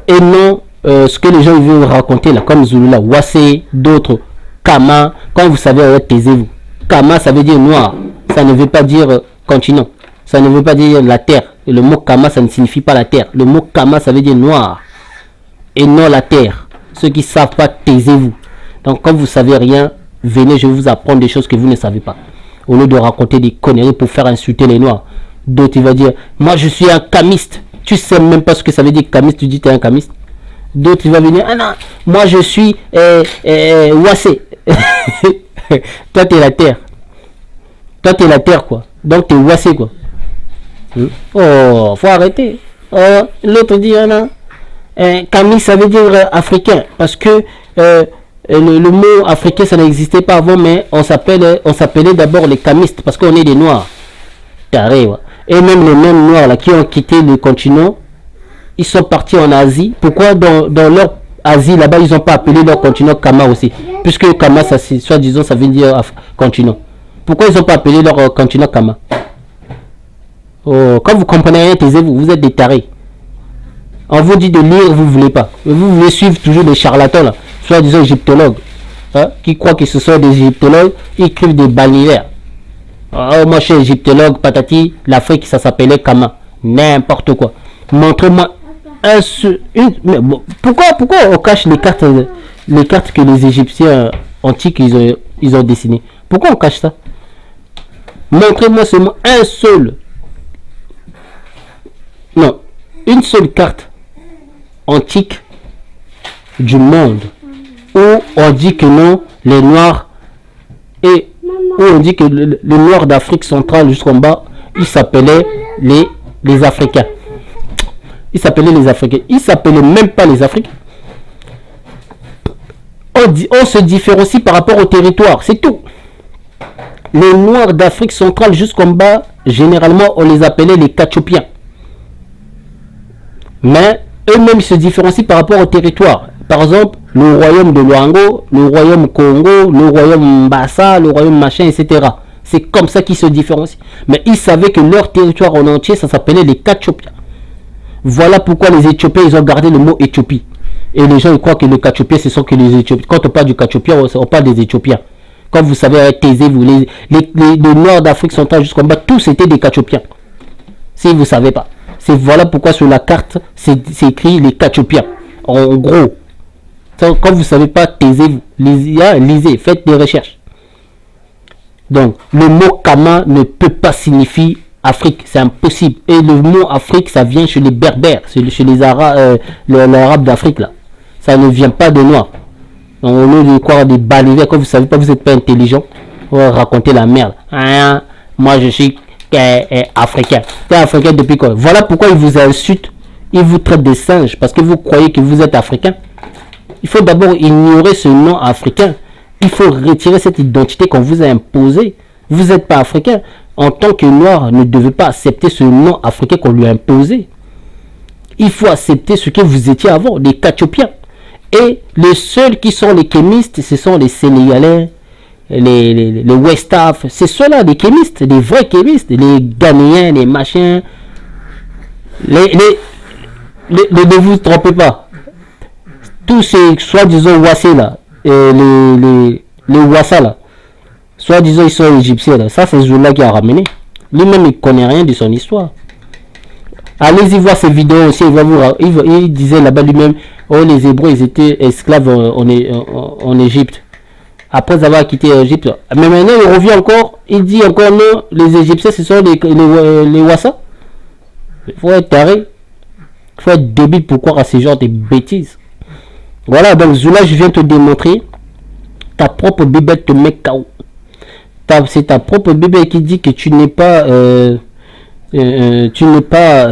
A: Et non ce que les gens veulent raconter là, comme Zulula, Wassé, d'autres. Kama, quand vous savez, taisez-vous. Kama, ça veut dire noir. Ça ne veut pas dire continent. Ça ne veut pas dire la terre. Et le mot Kama, ça ne signifie pas la terre. Le mot Kama, ça veut dire noir. Et non la terre. Ceux qui ne savent pas, taisez-vous. Donc, quand vous ne savez rien, venez, je vais vous apprendre des choses que vous ne savez pas. Au lieu de raconter des conneries pour faire insulter les noirs. D'autres, il va dire, moi, je suis un camiste. Tu sais même pas ce que ça veut dire camiste, tu dis tu es un camiste. D'autres, il va venir, ah non, moi, je suis Wassé. Toi, tu es la terre. Toi, tu es la terre, quoi. Donc, tu es Wassé, quoi. Oh, faut arrêter. Oh, l'autre dit, ah non. Camille, ça veut dire africain. Parce que le mot africain, ça n'existait pas avant, mais on s'appelait d'abord les camistes, parce qu'on est des noirs. Carré, ouais. Et même les mêmes noirs là, qui ont quitté le continent, ils sont partis en Asie. Pourquoi dans leur Asie, là-bas, ils n'ont pas appelé leur continent Kama aussi? Puisque Kama, ça, soi-disant, ça veut dire continent. Pourquoi ils n'ont pas appelé leur continent Kama? Oh, quand vous comprenez rien, taisez-vous, vous êtes des tarés. On vous dit de lire, vous ne voulez pas. Vous voulez suivre toujours des charlatans, là, soi-disant égyptologues, hein, qui croient que ce sont des égyptologues, ils écrivent des balnéaires. Oh, moi je suis égyptologue, patati, l'Afrique ça s'appelait Kama. N'importe quoi. Montre-moi mais bon, pourquoi on cache les cartes que les Égyptiens antiques ils ont dessinées? Pourquoi on cache ça? Montrez-moi seulement une seule carte antique du monde où on dit que non, les Noirs et où on dit que le Nord d'Afrique centrale jusqu'en bas, ils s'appelaient les Africains. Ils s'appelaient les Africains. Ils s'appelaient même pas les Africains. On se différencie par rapport au territoire, c'est tout. Les Noirs d'Afrique centrale jusqu'en bas, généralement, on les appelait les Kachopiens. Mais eux-mêmes se différencient par rapport au territoire. Par exemple, le royaume de Luango, le royaume Congo, le royaume Bassa, le royaume machin, etc. C'est comme ça qu'ils se différencient. Mais ils savaient que leur territoire en entier, ça s'appelait les Kachopiens. Voilà pourquoi les Éthiopiens, ils ont gardé le mot Éthiopie. Et les gens, ils croient que les Kachopiens, ce sont que les Éthiopiens. Quand on parle du Kachopien, on parle des Éthiopiens. Quand vous savez, taisez-vous, les Nord d'Afrique centrale jusqu'en bas, tous étaient des Kachopiens. Si vous ne savez pas. Voilà pourquoi sur la carte, c'est écrit les Kachopiens. En gros. Quand vous ne savez pas, taisez-vous. Lisez, faites des recherches. Donc, le mot Kama ne peut pas signifier Afrique. C'est impossible. Et le mot Afrique, ça vient chez les Berbères, chez les Arabes, l'Arabe d'Afrique, là. Ça ne vient pas de Noirs. Donc, au lieu de croire des balayeurs, quand vous ne savez pas, vous n'êtes pas intelligent, vous racontez la merde. Ah, moi, je suis africain. Tu es africain depuis quoi? Voilà pourquoi ils vous insultent. Ils vous traitent de singes parce que vous croyez que vous êtes africain. Il faut d'abord ignorer ce nom africain. Il faut retirer cette identité qu'on vous a imposée. Vous n'êtes pas africain. En tant que noir, ne devez pas accepter ce nom africain qu'on lui a imposé. Il faut accepter ce que vous étiez avant, les Kachopiens. Et les seuls qui sont les kémistes, ce sont les Sénégalais, les West Af. C'est ceux-là, les kémistes, les vrais kémistes, les Ghanéens, les machins. Ne vous trompez pas. Tous ces soi-disant Wassé là, les Wassa là, soi-disant ils sont égyptiens là, ça c'est Zoula qui a ramené. Lui-même il connaît rien de son histoire. Allez-y voir ces vidéos aussi, il disait là-bas lui-même, oh les Hébreux ils étaient esclaves en Égypte. Après avoir quitté l'Égypte. Mais maintenant il revient encore, il dit encore non, les Égyptiens ce sont les Wassa. Il faut être taré. Il faut être débile pour croire à ces genres de bêtises. Voilà, donc Zoula, je viens te démontrer. Ta propre Bible te met KO. C'est ta propre Bible qui dit que tu n'es pas tu n'es pas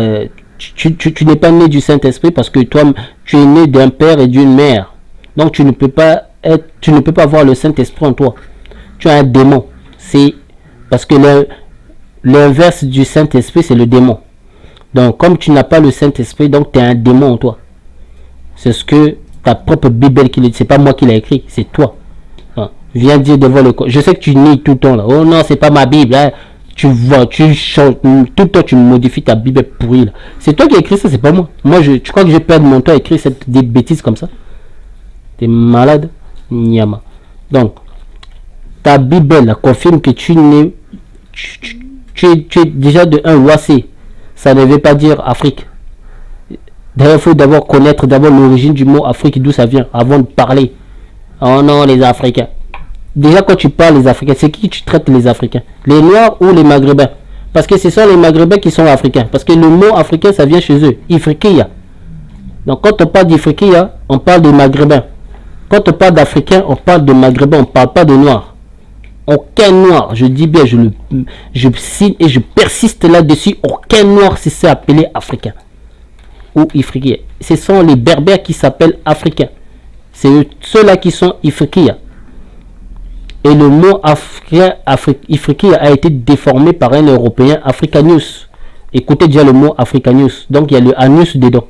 A: né du Saint-Esprit parce que toi tu es né d'un père et d'une mère. Donc tu ne peux pas avoir le Saint-Esprit en toi. Tu as un démon. C'est parce que l'inverse du Saint-Esprit c'est le démon. Donc comme tu n'as pas le Saint-Esprit, donc tu es un démon en toi. C'est ce que ta propre Bible qui le dit, c'est pas moi qui l'ai écrit, c'est toi. Hein. Viens dire devant le corps. Je sais que tu nies tout le temps là. Oh non, c'est pas ma Bible. Hein. Tu vois, tu chantes tout le temps, tu modifies ta Bible pourrie là. C'est toi qui as écrit ça, c'est pas moi. Moi, tu crois que j'ai perdu mon temps à écrire des bêtises comme ça? T'es malade, Nyama. Donc, ta Bible confirme que tu es déjà de un Ouassé. Ça ne veut pas dire Afrique. D'ailleurs, il faut d'abord connaître l'origine du mot Afrique, d'où ça vient, avant de parler. Oh non, les Africains. Déjà, quand tu parles les Africains, c'est qui tu traites les Africains? Les Noirs ou les Maghrébins? Parce que ce sont les Maghrébins qui sont africains. Parce que le mot africain, ça vient chez eux. Ifriqiya. Donc, quand on parle d'Ifriqiya, on parle des Maghrébins. Quand on parle d'Africains, on parle de Maghrébins. On ne parle pas de Noirs. Aucun Noir, je dis bien, je signe et je persiste là-dessus, aucun Noir s'est appelé Africain. Ou Ifriqiya. Ce sont les Berbères qui s'appellent Africains. C'est ceux-là qui sont Ifriqiya. Et le mot Ifriqiya a été déformé par un Européen, Africanus. Écoutez déjà le mot Africanus. Donc il y a le anus dedans.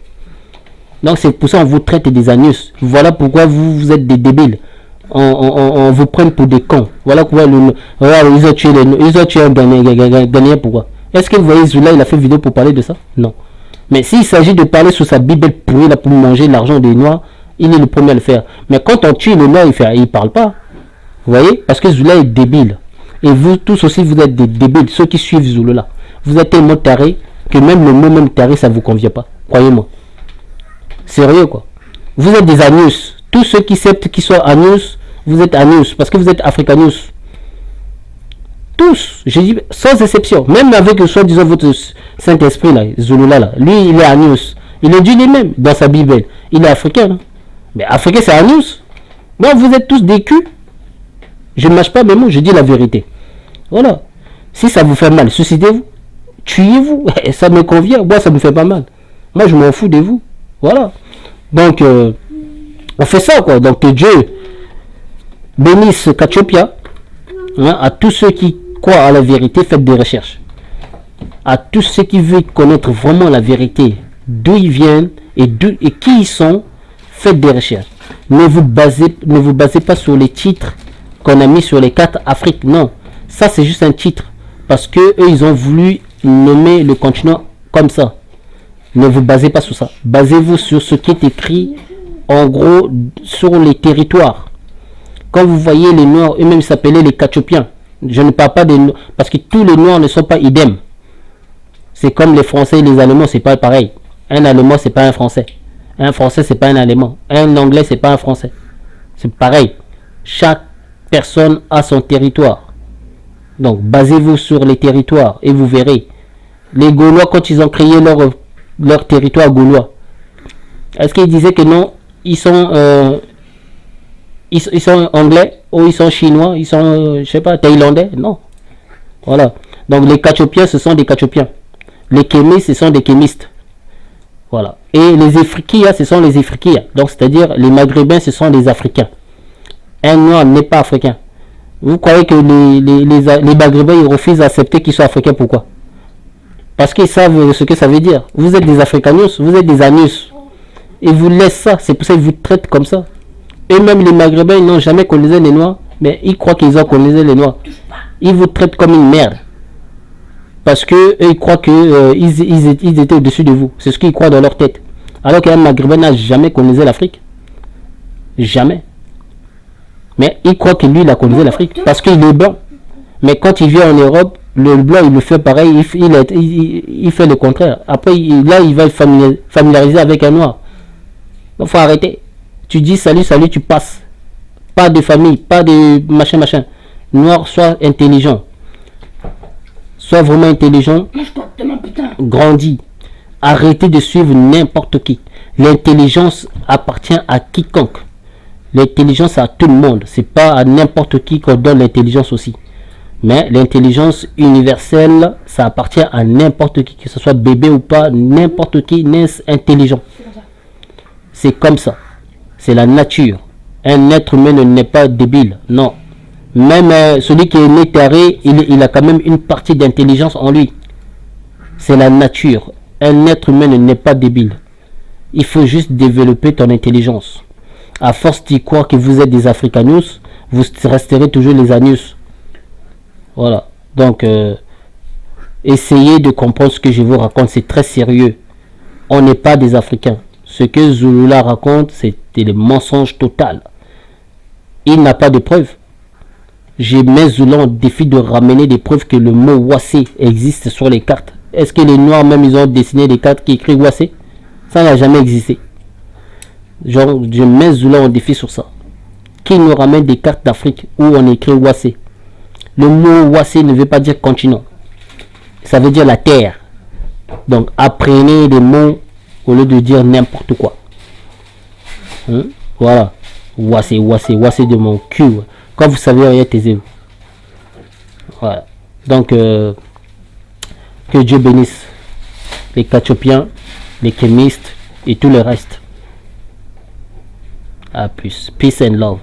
A: Donc c'est pour ça qu'on vous traite des anus. Voilà pourquoi vous êtes des débiles. On vous prend pour des cons. Voilà pourquoi ils ont tué un Ghanéen. Pourquoi? Est-ce que vous voyez Zoula, il a fait vidéo pour parler de ça? Non. Mais s'il s'agit de parler sur sa Bible pourrie là pour manger l'argent des Noirs, il est le premier à le faire. Mais quand on tue le Noir, il parle pas. Vous voyez? Parce que Zoula est débile. Et vous tous aussi, vous êtes des débiles. Ceux qui suivent Zoula. Vous êtes tellement tarés que même le mot même taré, ça ne vous convient pas. Croyez-moi. Sérieux quoi. Vous êtes des anus. Tous ceux qui acceptent qu'ils soient anus, vous êtes anus. Parce que vous êtes africanus. Tous. Je dis sans exception. Même avec le soi-disant votre Saint-Esprit là, Zulula là. Lui, il est anus. Il le dit lui-même dans sa Bible. Il est africain. Hein? Mais africain, c'est anus. Non, vous êtes tous des culs. Je ne mâche pas mes mots, je dis la vérité. Voilà. Si ça vous fait mal, suicidez-vous. Tuez-vous. Ça me convient. Moi, ça me fait pas mal. Moi, je m'en fous de vous. Voilà. Donc, on fait ça, quoi. Donc, que Dieu bénisse Kachopia. Hein, à tous ceux qui croient à la vérité, faites des recherches. À tous ceux qui veulent connaître vraiment la vérité, d'où ils viennent et qui ils sont, faites des recherches. Ne vous basez pas sur les titres qu'on a mis sur les cartes Afrique. Non, ça c'est juste un titre. Parce que eux, ils ont voulu nommer le continent comme ça. Ne vous basez pas sur ça. Basez-vous sur ce qui est écrit, en gros, sur les territoires. Quand vous voyez les Noirs, eux-mêmes s'appelaient les Kachopiens. Je ne parle pas des Noirs, parce que tous les Noirs ne sont pas idem. C'est comme les Français et les Allemands, c'est pas pareil. Un Allemand, c'est pas un Français. Un Français, c'est pas un Allemand. Un Anglais, c'est pas un Français. C'est pareil. Chaque personne a son territoire. Donc, basez-vous sur les territoires et vous verrez. Les Gaulois, quand ils ont créé leur territoire gaulois, est-ce qu'ils disaient que non, ils sont anglais ou ils sont chinois, ils sont, je sais pas, thaïlandais? Non. Voilà. Donc, les Kachopiens, ce sont des Kachopiens. Les Kémis, ce sont des Kémistes. Voilà. Et les Ifriqiya, ce sont les Ifriqiya. Donc, c'est-à-dire, les Maghrébins, ce sont les Africains. Un Noir n'est pas africain. Vous croyez que les Maghrébins, ils refusent d'accepter qu'ils soient africains? Pourquoi? Parce qu'ils savent ce que ça veut dire. Vous êtes des Africanus, vous êtes des anus. Ils vous laissent ça. C'est pour ça qu'ils vous traitent comme ça. Eux-mêmes, les Maghrébins, ils n'ont jamais colonisé les Noirs. Mais ils croient qu'ils ont colonisé les Noirs. Ils vous traitent comme une merde. Parce que eux, ils croient qu'ils étaient au-dessus de vous. C'est ce qu'ils croient dans leur tête. Alors qu'un Maghrébin n'a jamais colonisé l'Afrique. Jamais. Mais il croit que lui, il a colonisé l'Afrique. Parce qu'il est blanc. Mais quand il vient en Europe, le blanc, il le fait pareil. Il fait le contraire. Après, il va familiariser avec un noir. Donc, il faut arrêter. Tu dis salut, salut, tu passes. Pas de famille, pas de machin. Noir, sois intelligent. Sois vraiment intelligent. Grandis. Arrêtez de suivre n'importe qui. L'intelligence appartient à quiconque. L'intelligence à tout le monde. C'est pas à n'importe qui qu'on donne l'intelligence aussi. Mais l'intelligence universelle, ça appartient à n'importe qui, que ce soit bébé ou pas, n'importe qui naisse intelligent. C'est comme ça. C'est la nature. Un être humain ne naît pas débile. Non. Même celui qui est né taré, il a quand même une partie d'intelligence en lui. C'est la nature. Un être humain ne naît pas débile. Il faut juste développer ton intelligence. À force d'y croire que vous êtes des Africanus, vous resterez toujours les anus. Voilà. Donc, essayez de comprendre ce que je vous raconte. C'est très sérieux. On n'est pas des Africains. Ce que Zulula raconte, c'était le mensonge total. Il n'a pas de preuves. j'ai mis Zoulon au défi de ramener des preuves que le mot Wassé existe sur les cartes. Est-ce que les Noirs même ils ont dessiné des cartes qui écrivent Wassé? Ça n'a jamais existé. Genre, je mets Zoulon au défi sur ça. Qui nous ramène des cartes d'Afrique où on écrit Wassé? Le mot Wassé ne veut pas dire continent. Ça veut dire la terre. Donc apprenez des mots au lieu de dire n'importe quoi. Voilà. Wassé de mon cul. Quand vous savez rien, taisez-vous. Voilà. Donc que Dieu bénisse les Kachopiens, les Kémistes et tout le reste. À plus. Peace and love.